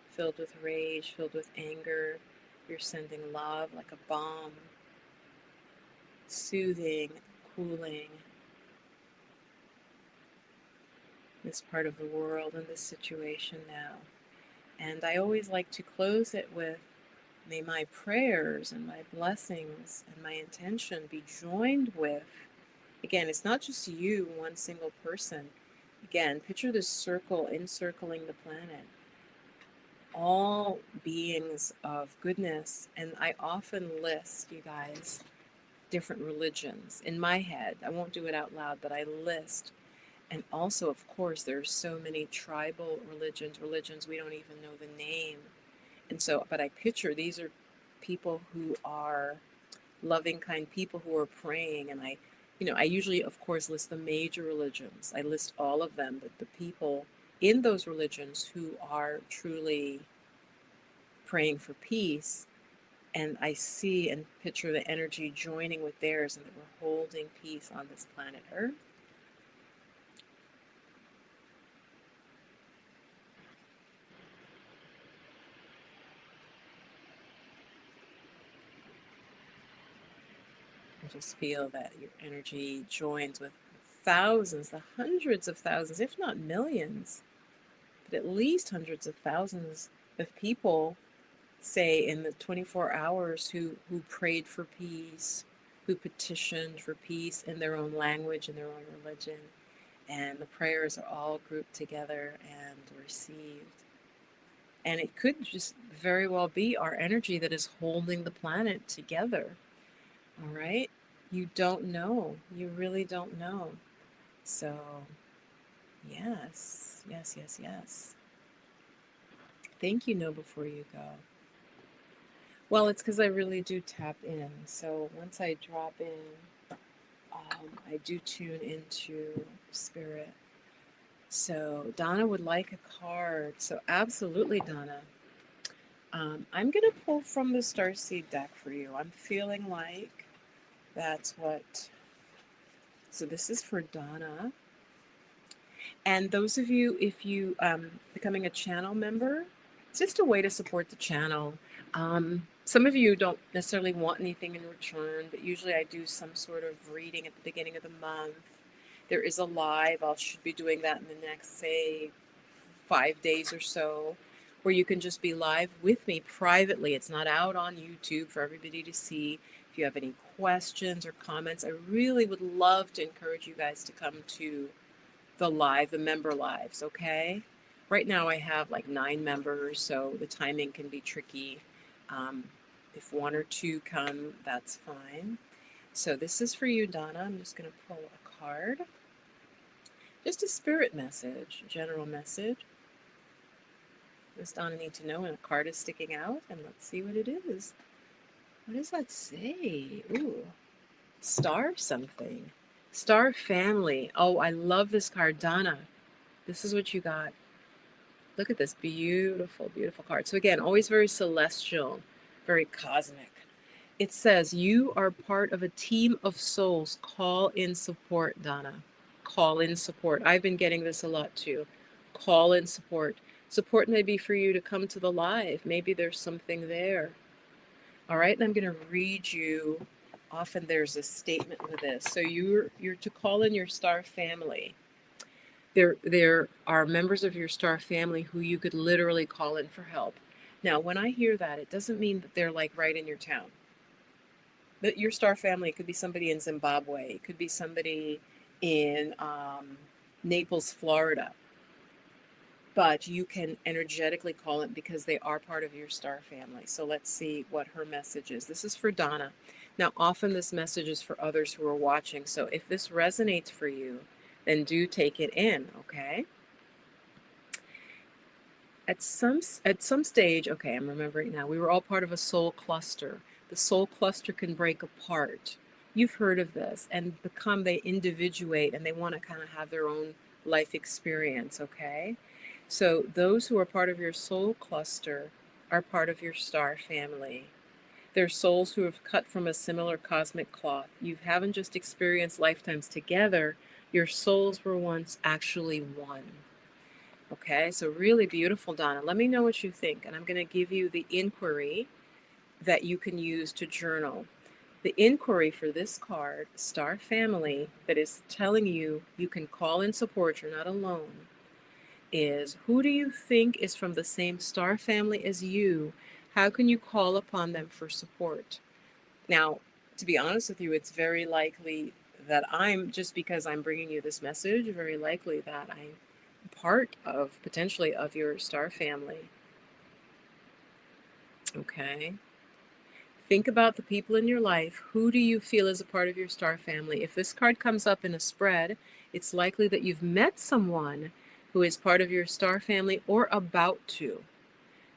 filled with rage, filled with anger, you're sending love like a balm, soothing, cooling this part of the world and this situation now. And I always like to close it with, may my prayers and my blessings and my intention be joined with, again, it's not just you, one single person. Again, picture this circle encircling the planet. All beings of goodness. And I often list, you guys, different religions in my head. I won't do it out loud, but I list. And also, of course, there's so many tribal religions we don't even know the name. And so, but I picture these are people who are loving, kind people who are praying. And I usually, of course, list the major religions. I list all of them, but the people in those religions who are truly praying for peace. And I see and picture the energy joining with theirs, and that we're holding peace on this planet Earth. And just feel that your energy joins with thousands, the hundreds of thousands, if not millions, but at least hundreds of thousands of people, say in the 24 hours, who prayed for peace, who petitioned for peace in their own language, in their own religion. And the prayers are all grouped together and received. And it could just very well be our energy that is holding the planet together. All right? You don't know. You really don't know. So, yes, yes, yes, yes. Thank you, know before you go. Well, it's because I really do tap in. So once I drop in, I do tune into spirit. So Donna would like a card. So absolutely, Donna. I'm going to pull from the Starseed deck for you. I'm feeling like that's what. So this is for Donna. And those of you, if you becoming a channel member, it's just a way to support the channel. Some of you don't necessarily want anything in return, but usually I do some sort of reading at the beginning of the month. There is a live. I should be doing that in the next, say, 5 days or so, where you can just be live with me privately. It's not out on YouTube for everybody to see. If you have any questions or comments, I really would love to encourage you guys to come to the member lives, okay? Right now I have like 9 members, so the timing can be tricky. If 1 or 2 come, that's fine. So this is for you, Donna. I'm just going to pull a card. Just a spirit message, general message. Does Donna need to know? And a card is sticking out, and let's see what it is. What does that say? Ooh, star something. Star family. Oh, I love this card, Donna. This is what you got. Look at this beautiful, beautiful card. So again, always very celestial, very cosmic. It says, you are part of a team of souls. Call in support, Donna. Call in support. I've been getting this a lot too. Call in support. Support may be for you to come to the live. Maybe there's something there. All right, and I'm going to read you. Often there's a statement with this. So you're to call in your star family. There are members of your star family who you could literally call in for help. Now, when I hear that, it doesn't mean that they're like right in your town. But your star family could be somebody in Zimbabwe. It could be somebody in Naples, Florida. But you can energetically call it because they are part of your star family. So let's see what her message is. This is for Donna. Now, often this message is for others who are watching. So if this resonates for you, then do take it in, okay? At some stage, okay, I'm remembering now, we were all part of a soul cluster. The soul cluster can break apart. You've heard of this, and they individuate, and they want to kind of have their own life experience, okay? So those who are part of your soul cluster are part of your star family. They're souls who have cut from a similar cosmic cloth. You haven't just experienced lifetimes together, your souls were once actually one. Okay, so really beautiful, Donna. Let me know what you think, and I'm going to give you the inquiry that you can use to journal. The inquiry for this card, Star Family, that is telling you you can call in support, you're not alone, is who do you think is from the same star family as you? How can you call upon them for support? Now, to be honest with you, it's very likely that just because I'm bringing you this message, very likely that I'm part of, potentially, of your star family. Okay. Think about the people in your life. Who do you feel is a part of your star family? If this card comes up in a spread, it's likely that you've met someone who is part of your star family or about to.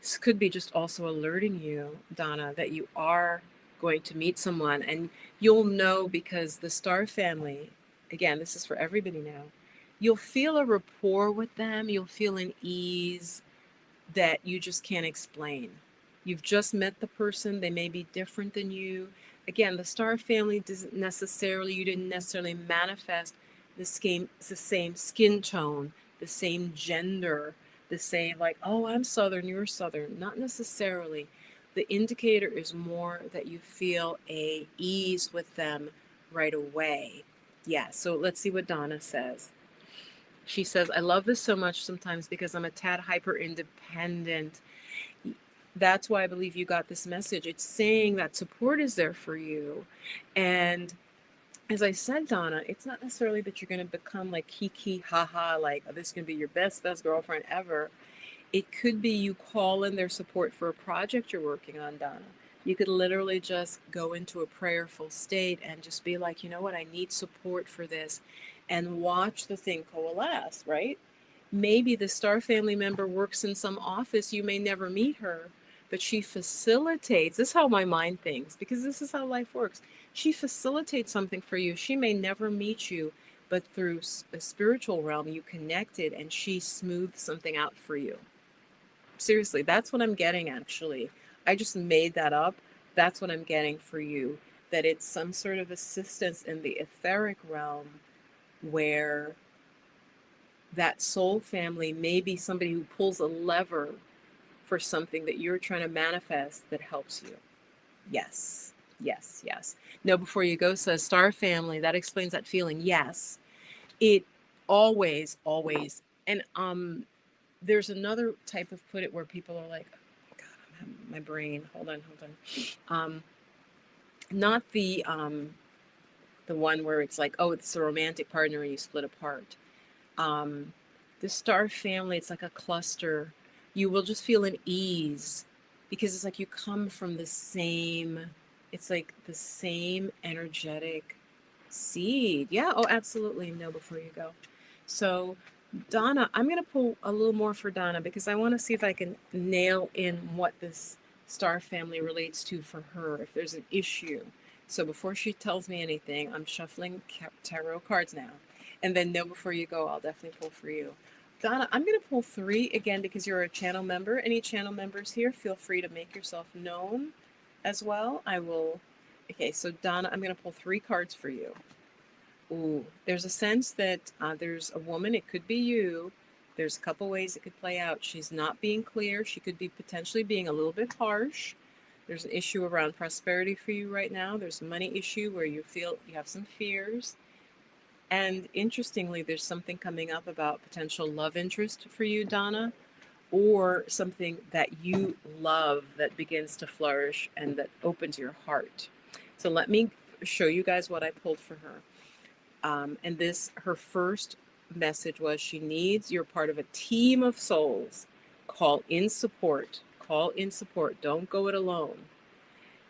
This could be just also alerting you, Donna, that you are going to meet someone, and you'll know because the star family, again, this is for everybody now, you'll feel a rapport with them, you'll feel an ease that you just can't explain. You've just met the person, they may be different than you. Again, the star family you didn't necessarily manifest the same skin tone, the same gender, the same, like, oh, I'm Southern, you're Southern. Not necessarily. The indicator is more that you feel a ease with them right away. Yeah, so let's see what Donna says. She says, I love this so much sometimes because I'm a tad hyper independent. That's why I believe you got this message. It's saying that support is there for you. And as I said, Donna, it's not necessarily that you're going to become like kiki, haha, like, oh, this is going to be your best girlfriend ever. It could be you call in their support for a project you're working on, Donna. You could literally just go into a prayerful state and just be like, you know what, I need support for this, and watch the thing coalesce, right? Maybe the star family member works in some office, you may never meet her, but she facilitates. This is how my mind thinks, because this is how life works. She facilitates something for you. She may never meet you, but through a spiritual realm, you connected and she smoothed something out for you. Seriously, that's what I'm getting, actually. I just made that up. That's what I'm getting for you. That it's some sort of assistance in the etheric realm where that soul family may be somebody who pulls a lever for something that you're trying to manifest that helps you. Yes, yes, yes. No, before you go, says star family. That explains that feeling. Yes, it always, always. And there's another type of put it where people are like, oh, God, I'm having my brain. Hold on, hold on. Not the one where it's like, oh, it's a romantic partner and you split apart. The star family, it's like a cluster. You will just feel an ease because it's like you come from the same, it's like the same energetic seed. Yeah, oh, absolutely. No, before you go. So, Donna, I'm going to pull a little more for Donna because I want to see if I can nail in what this star family relates to for her, if there's an issue. So, before she tells me anything, I'm shuffling tarot cards now. And then, no, before you go, I'll definitely pull for you. Donna, I'm going to pull three again because you're a channel member. Any channel members here, feel free to make yourself known as well. I will. Okay, so Donna, I'm going to pull three cards for you. Ooh, there's a sense that there's a woman, it could be you. There's a couple ways it could play out. She's not being clear. She could be potentially being a little bit harsh. There's an issue around prosperity for you right now. There's a money issue where you feel you have some fears. And interestingly, there's something coming up about potential love interest for you, Donna, or something that you love that begins to flourish and that opens your heart. So let me show you guys what I pulled for her. And this, her first message was she needs, you're part of a team of souls. Call in support. Call in support. Don't go it alone.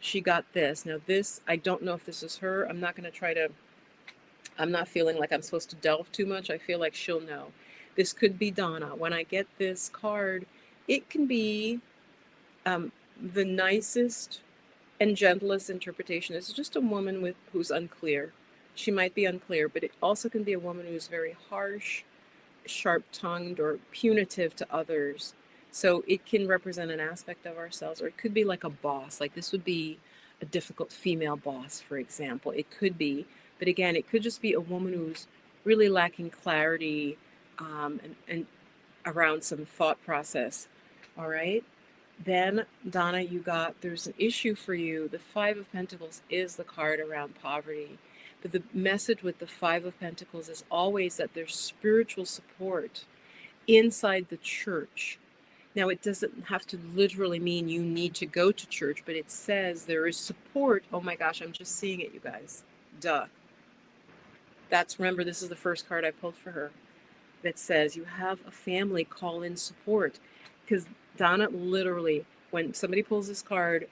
She got this. Now this, I don't know if this is her. I'm not going to try to, I'm not feeling like I'm supposed to delve too much. I feel like she'll know. This could be Donna. When I get this card, it can be the nicest and gentlest interpretation. It's just a woman who's unclear. She might be unclear, but it also can be a woman who's very harsh, sharp-tongued, or punitive to others. So it can represent an aspect of ourselves, or it could be like a boss. Like this would be a difficult female boss, for example. It could be, but again, it could just be a woman who's really lacking clarity and around some thought process. All right. Then, Donna, there's an issue for you. The Five of Pentacles is the card around poverty. But the message with the Five of Pentacles is always that there's spiritual support inside the church. Now, it doesn't have to literally mean you need to go to church, but it says there is support. Oh my gosh, I'm just seeing it, you guys. Duh. Remember, this is the first card I pulled for her that says you have a family call in support. Because Donna, literally, when somebody pulls this card,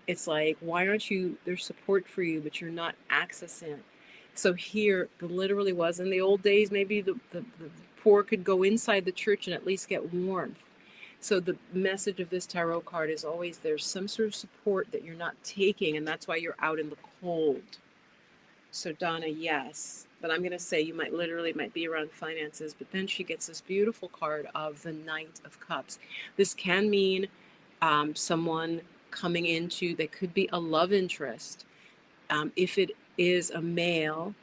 it's like, why aren't you, there's support for you, but you're not accessing it. So here, the literally was, in the old days, maybe the poor could go inside the church and at least get warmth. So the message of this tarot card is always there's some sort of support that you're not taking, and that's why you're out in the cold. So Donna, yes, but I'm going to say you might be around finances, but then she gets this beautiful card of the Knight of Cups. This can mean someone coming into, that could be a love interest. If it is a male,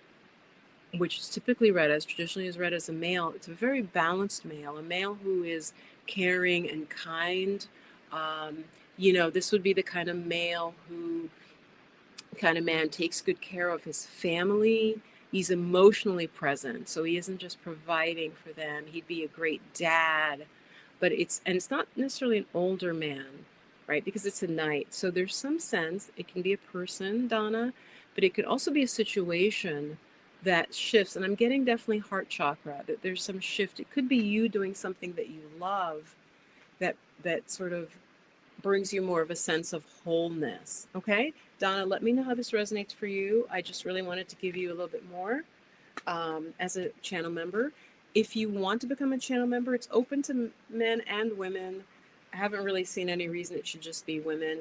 which is typically traditionally is read as a male, it's a very balanced male, a male who is caring and kind. This would be the kind of male who kind of man takes good care of his family. He's emotionally present, so he isn't just providing for them. He'd be a great dad, but it's not necessarily an older man, right? Because it's a knight. So there's some sense it can be a person, Donna, but it could also be a situation that shifts. And I'm getting definitely heart chakra, that there's some shift. It could be you doing something that you love that sort of brings you more of a sense of wholeness. Okay, Donna, let me know how this resonates for you. I just really wanted to give you a little bit more as a channel member. If you want to become a channel member, it's open to men and women. I haven't really seen any reason it should just be women.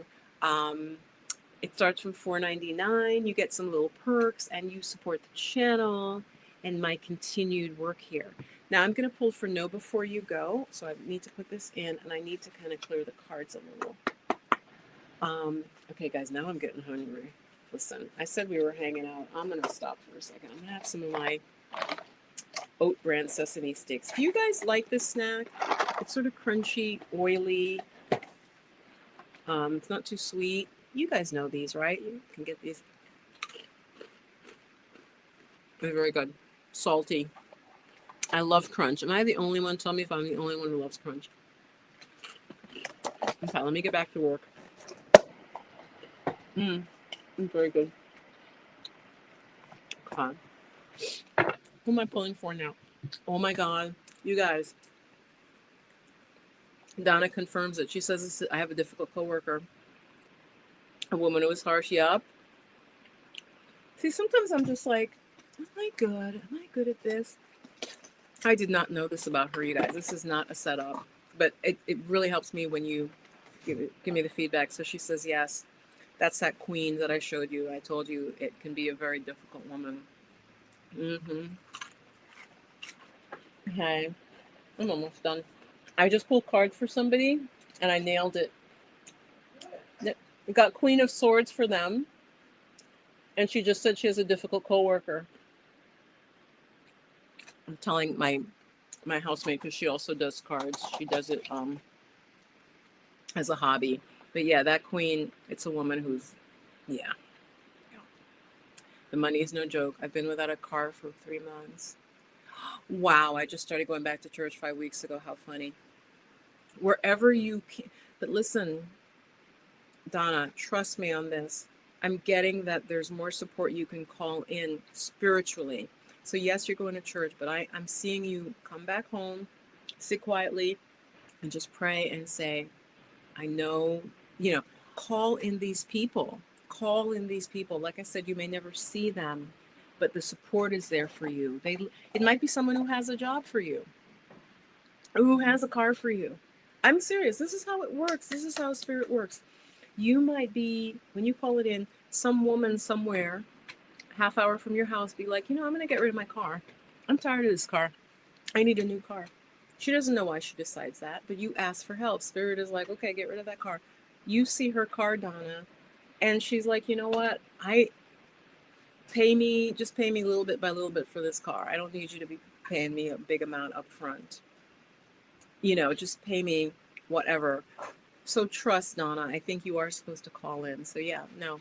It starts from $4.99. You get some little perks and you support the channel and my continued work here. Now I'm going to pull for no before you go. So I need to put this in and I need to kind of clear the cards a little. Okay, guys, now I'm getting hungry. Listen, I said we were hanging out. I'm going to stop for a second. I'm going to have some of my oat bran sesame sticks. Do you guys like this snack? It's sort of crunchy, oily. It's not too sweet. You guys know these, right? You can get these. They're very good. Salty. I love crunch. Am I the only one? Tell me if I'm the only one who loves crunch. Okay, let me get back to work. It's very good. Okay. Who am I pulling for now? Oh my God, you guys. Donna confirms it. She says, I have a difficult coworker. A woman who is harsh. Yep. See, sometimes I'm just like, am I good? Am I good at this? I did not know this about her, you guys. This is not a setup. But it really helps me when you give me the feedback. So she says, yes, that's that queen that I showed you. I told you it can be a very difficult woman. Okay. I'm almost done. I just pulled cards for somebody and I nailed it. We got Queen of Swords for them. And she just said she has a difficult coworker. I'm telling my housemate, because she also does cards. She does it as a hobby. But yeah, that queen, it's a woman who's, yeah. The money is no joke. I've been without a car for 3 months. Wow, I just started going back to church 5 weeks ago. How funny. Wherever you can. But listen, Donna, trust me on this. I'm getting that there's more support you can call in spiritually. So yes, you're going to church, but I'm seeing you come back home, sit quietly, and just pray and say, I know, call in these people. Call in these people. Like I said, you may never see them, but the support is there for you. It might be someone who has a job for you, or who has a car for you. I'm serious. This is how it works. This is how spirit works. You might be, when you call it in, some woman somewhere, half hour from your house, be like, I'm going to get rid of my car. I'm tired of this car. I need a new car. She doesn't know why she decides that, but you ask for help. Spirit is like, okay, get rid of that car. You see her car, Donna, And she's like, you know what? Just pay me little bit by little bit for this car. I don't need you to be paying me a big amount up front. Just pay me whatever. So trust, Donna. I think you are supposed to call in. So yeah, no,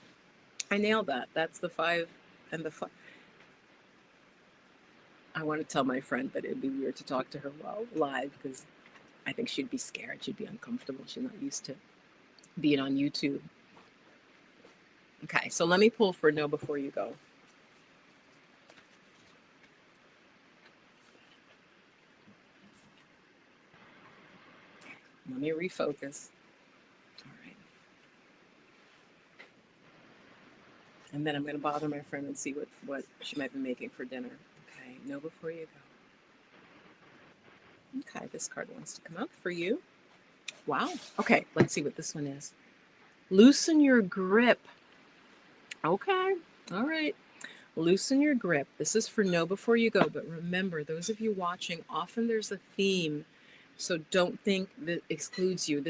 I nailed that. That's the five and the five. I want to tell my friend that it'd be weird to talk to her while live because I think she'd be scared. She'd be uncomfortable. She's not used to being on YouTube. Okay, so let me pull for no before you go. Let me refocus. All right. And then I'm going to bother my friend and see what she might be making for dinner. Okay, no before you go. Okay, this card wants to come up for you. Wow. Okay, let's see what this one is. Loosen your grip. Okay, all right. Loosen your grip. This is for no before you go. But remember, those of you watching, often there's a theme. So don't think that excludes you.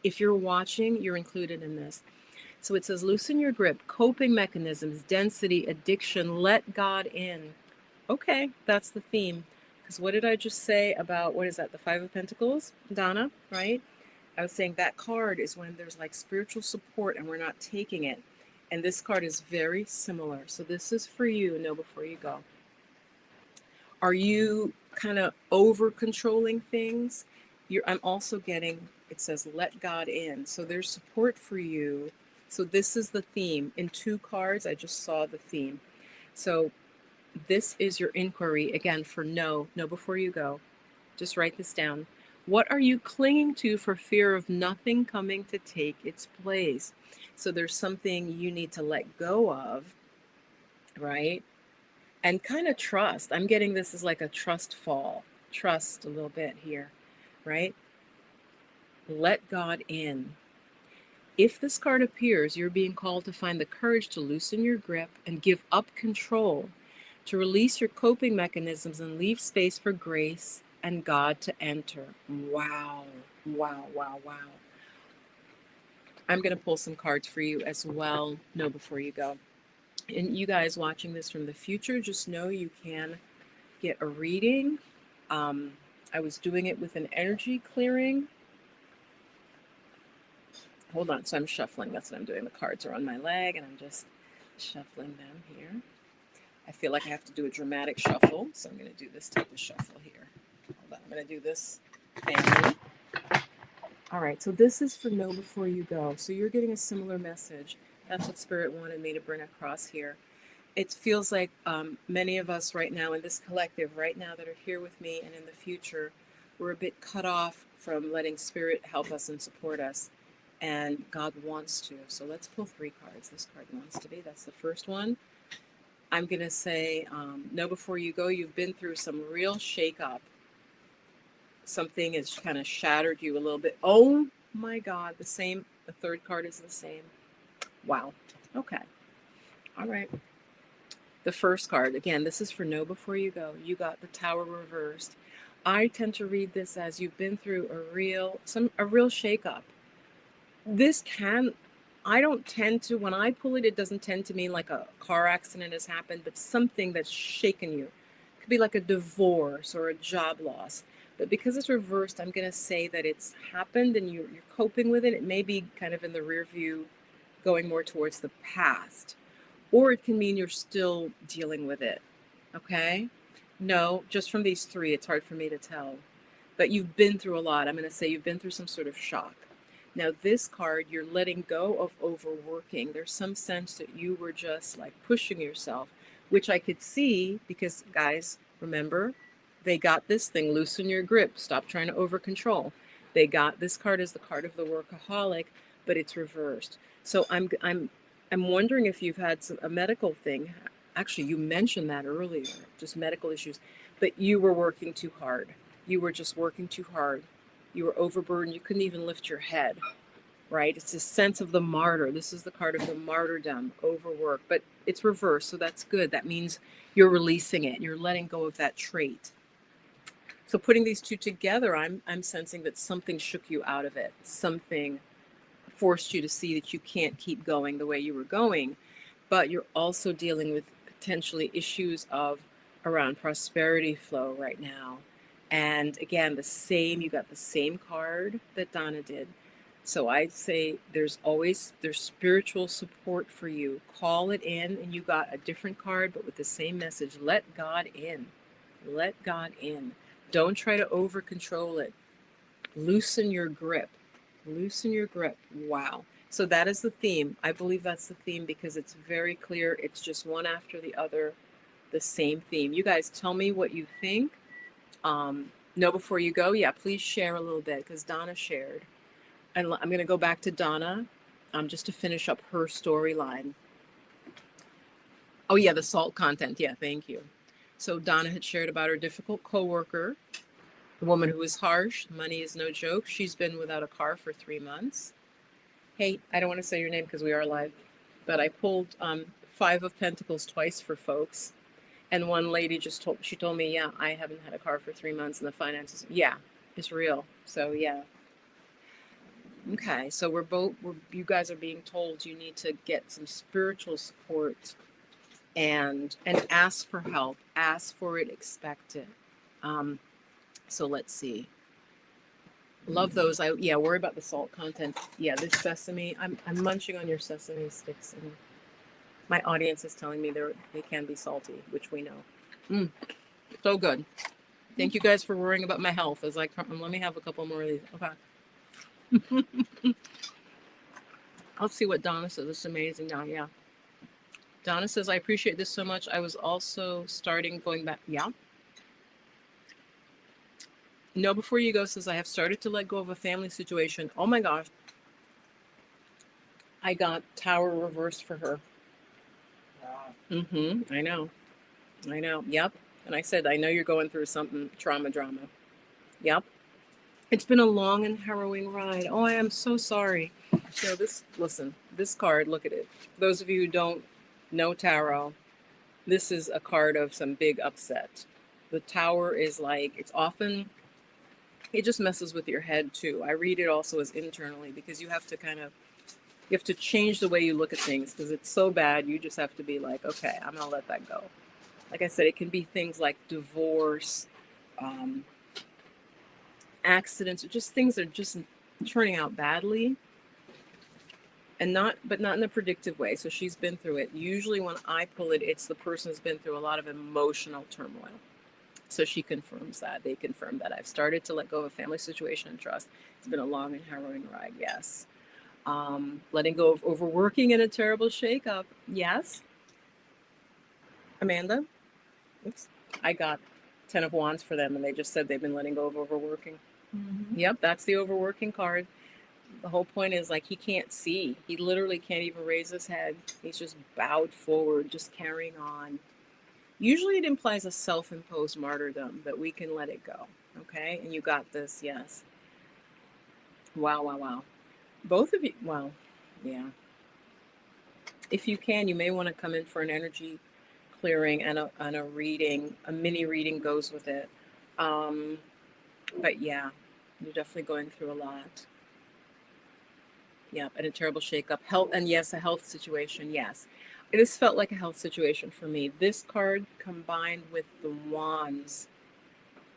If you're watching, you're included in this. So it says, loosen your grip, coping mechanisms, density, addiction, let God in. Okay, that's the theme. Because what did I just say about, what is that, the Five of Pentacles, Donna, right? I was saying that card is when there's like spiritual support and we're not taking it. And this card is very similar. So this is for you, know before you go. Are you kind of over controlling things? I'm also getting, it says, let God in. So there's support for you. So this is the theme. In two cards, I just saw the theme. So this is your inquiry, again, for no before you go. Just write this down. What are you clinging to for fear of nothing coming to take its place? So there's something you need to let go of, right? And kind of trust. I'm getting this as like a trust fall. Trust a little bit here, right? Let God in. If this card appears, you're being called to find the courage to loosen your grip and give up control, to release your coping mechanisms and leave space for grace and God to enter. Wow, wow, wow, wow. I'm going to pull some cards for you as well. Know before you go. And you guys watching this from the future, just know you can get a reading. I was doing it with an energy clearing. Hold on, so I'm shuffling. That's what I'm doing. The cards are on my leg, and I'm just shuffling them here. I feel like I have to do a dramatic shuffle, so I'm going to do this type of shuffle here. Hold on, I'm going to do this family. All right, so this is for know before you go. So you're getting a similar message. That's what Spirit wanted me to bring across here. It feels like many of us right now in this collective, right now that are here with me and in the future, we're a bit cut off from letting Spirit help us and support us. And God wants to. So let's pull three cards. This card wants to be. That's the first one. I'm going to say, know before you go, you've been through some real shakeup. Something has kind of shattered you a little bit. Oh my God, the same. The third card is the same. Wow. Okay. All right. The first card, again, this is for know before you go. You got the Tower reversed. I tend to read this as you've been through a real shakeup. I don't tend to, when I pull it, it doesn't tend to mean like a car accident has happened, but something that's shaken you. It could be like a divorce or a job loss. But because it's reversed, I'm going to say that it's happened and you're coping with it. It may be kind of in the rear view, going more towards the past. Or it can mean you're still dealing with it. Okay? No, just from these three, it's hard for me to tell. But you've been through a lot. I'm going to say you've been through some sort of shock. Now, this card, you're letting go of overworking. There's some sense that you were just like pushing yourself, which I could see because, guys, remember, they got this thing, loosen your grip, stop trying to over control. They got this card as the card of the workaholic, but it's reversed. So I'm wondering if you've had a medical thing. Actually, you mentioned that earlier, just medical issues, but you were working too hard. You were just working too hard. You were overburdened. You couldn't even lift your head, right? It's this sense of the martyr. This is the card of the martyrdom, overwork, but it's reversed, so that's good. That means you're releasing it. You're letting go of that trait. So putting these two together, I'm sensing that something shook you out of it. Something forced you to see that you can't keep going the way you were going, but you're also dealing with potentially issues of around prosperity flow right now. And again, you got the same card that Donna did. So I'd say there's spiritual support for you. Call it in, and you got a different card, but with the same message. Let God in. Let God in. Don't try to over control it. Loosen your grip. Loosen your grip. Wow. So that is the theme. I believe that's the theme because it's very clear. It's just one after the other, the same theme. You guys tell me what you think. No, before you go, yeah, please share a little bit because Donna shared. And I'm going to go back to Donna just to finish up her storyline. Oh, yeah, the salt content. Yeah, thank you. So Donna had shared about her difficult coworker, the woman who is harsh. Money is no joke. She's been without a car for 3 months. Hey, I don't want to say your name because we are live, but I pulled 5 of Pentacles twice for folks. And one lady she told me, yeah, I haven't had a car for 3 months and the finances, yeah, it's real. So, yeah. Okay, so you guys are being told you need to get some spiritual support and ask for help, ask for it, expect it. So let's see. Love those. Worry about the salt content. Yeah, this sesame. I'm munching on your sesame sticks, and my audience is telling me they can be salty, which we know. So good. Thank you guys for worrying about my health. As let me have a couple more of these. Okay. Let's see what Donna says. It's amazing now. Yeah. Donna says, I appreciate this so much. I was also going back. Yeah. No, before you go, says, I have started to let go of a family situation. Oh my gosh. I got Tower reversed for her. Wow. I know. Yep. And I said, I know you're going through something drama. Yep. It's been a long and harrowing ride. Oh, I am so sorry. So this card, look at it. Those of you who don't know tarot, this is a card of some big upset. The Tower is it just messes with your head too. I read it also as internally because you have to change the way you look at things because it's so bad. You just have to be like, okay, I'm going to let that go. Like I said, it can be things like divorce, accidents, or just things that are just turning out badly. But not in a predictive way. So she's been through it. Usually when I pull it, it's the person who's been through a lot of emotional turmoil. So she confirms that. They confirm that I've started to let go of a family situation and trust. It's been a long and harrowing ride. Yes. Letting go of overworking and a terrible shakeup. Yes. Amanda? Oops. I got 10 of Wands for them and they just said they've been letting go of overworking. Yep, that's the overworking card. The whole point is he can't see. He literally can't even raise his head. He's just bowed forward, just carrying on. Usually it implies a self-imposed martyrdom, that we can let it go. Okay? And you got this, yes. Wow. Both of you, wow. Yeah. If you can, you may want to come in for an energy clearing and a reading. A mini reading goes with it. But yeah, you're definitely going through a lot. Yeah, and a terrible shakeup. Health, and yes, a health situation. Yes, this felt like a health situation for me. This card combined with the wands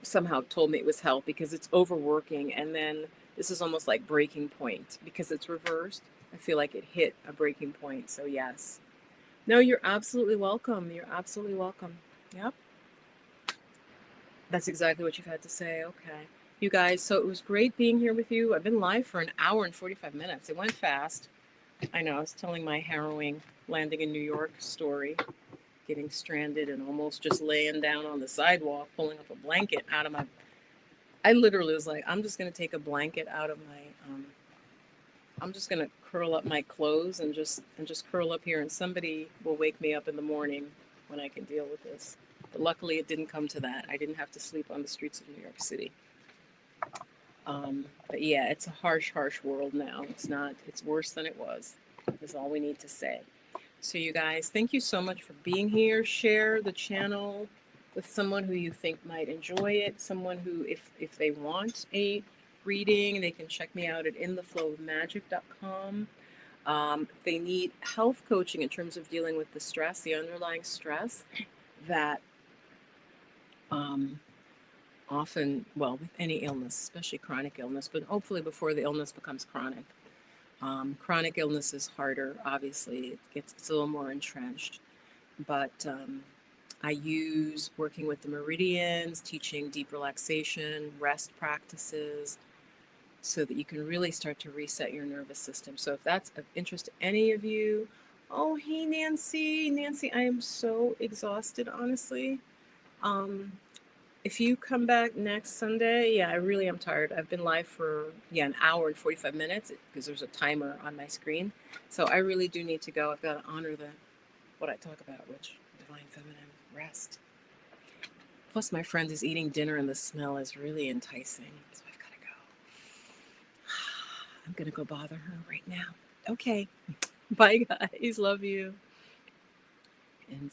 somehow told me it was health because it's overworking, and then this is almost like breaking point because it's reversed. I feel like it hit a breaking point. So yes, no, you're absolutely welcome. You're absolutely welcome. Yep, that's exactly what you've had to say. Okay. You guys, so it was great being here with you. I've been live for an hour and 45 minutes. It went fast. I know, I was telling my harrowing landing in New York story, getting stranded and almost just laying down on the sidewalk, pulling up a blanket out of I literally was like, I'm just going to take a blanket out of I'm just going to curl up my clothes and just curl up here and somebody will wake me up in the morning when I can deal with this. But luckily it didn't come to that. I didn't have to sleep on the streets of New York City. But yeah, it's a harsh world now. It's worse than it was, is all we need to say. So you guys, thank you so much for being here. Share the channel, with someone who you think might enjoy it, someone who, if they want a reading, they can check me out at intheflowofmagic.com. If they need health coaching in terms of dealing with the stress, the underlying stress that um, often, well, with any illness, especially chronic illness, but hopefully before the illness becomes chronic. Chronic illness is harder, obviously, it's a little more entrenched. But I use working with the meridians, teaching deep relaxation, rest practices, so that you can really start to reset your nervous system. So if that's of interest to any of you, oh, hey, Nancy. Nancy, I am so exhausted, honestly. Um, if you come back next Sunday, yeah, I really am tired. I've been live for, yeah, an hour and 45 minutes because there's a timer on my screen. So I really do need to go. I've got to honor what I talk about, which divine feminine rest. Plus, my friend is eating dinner and the smell is really enticing. So I've got to go. I'm going to go bother her right now. Okay. Bye, guys. Love you. And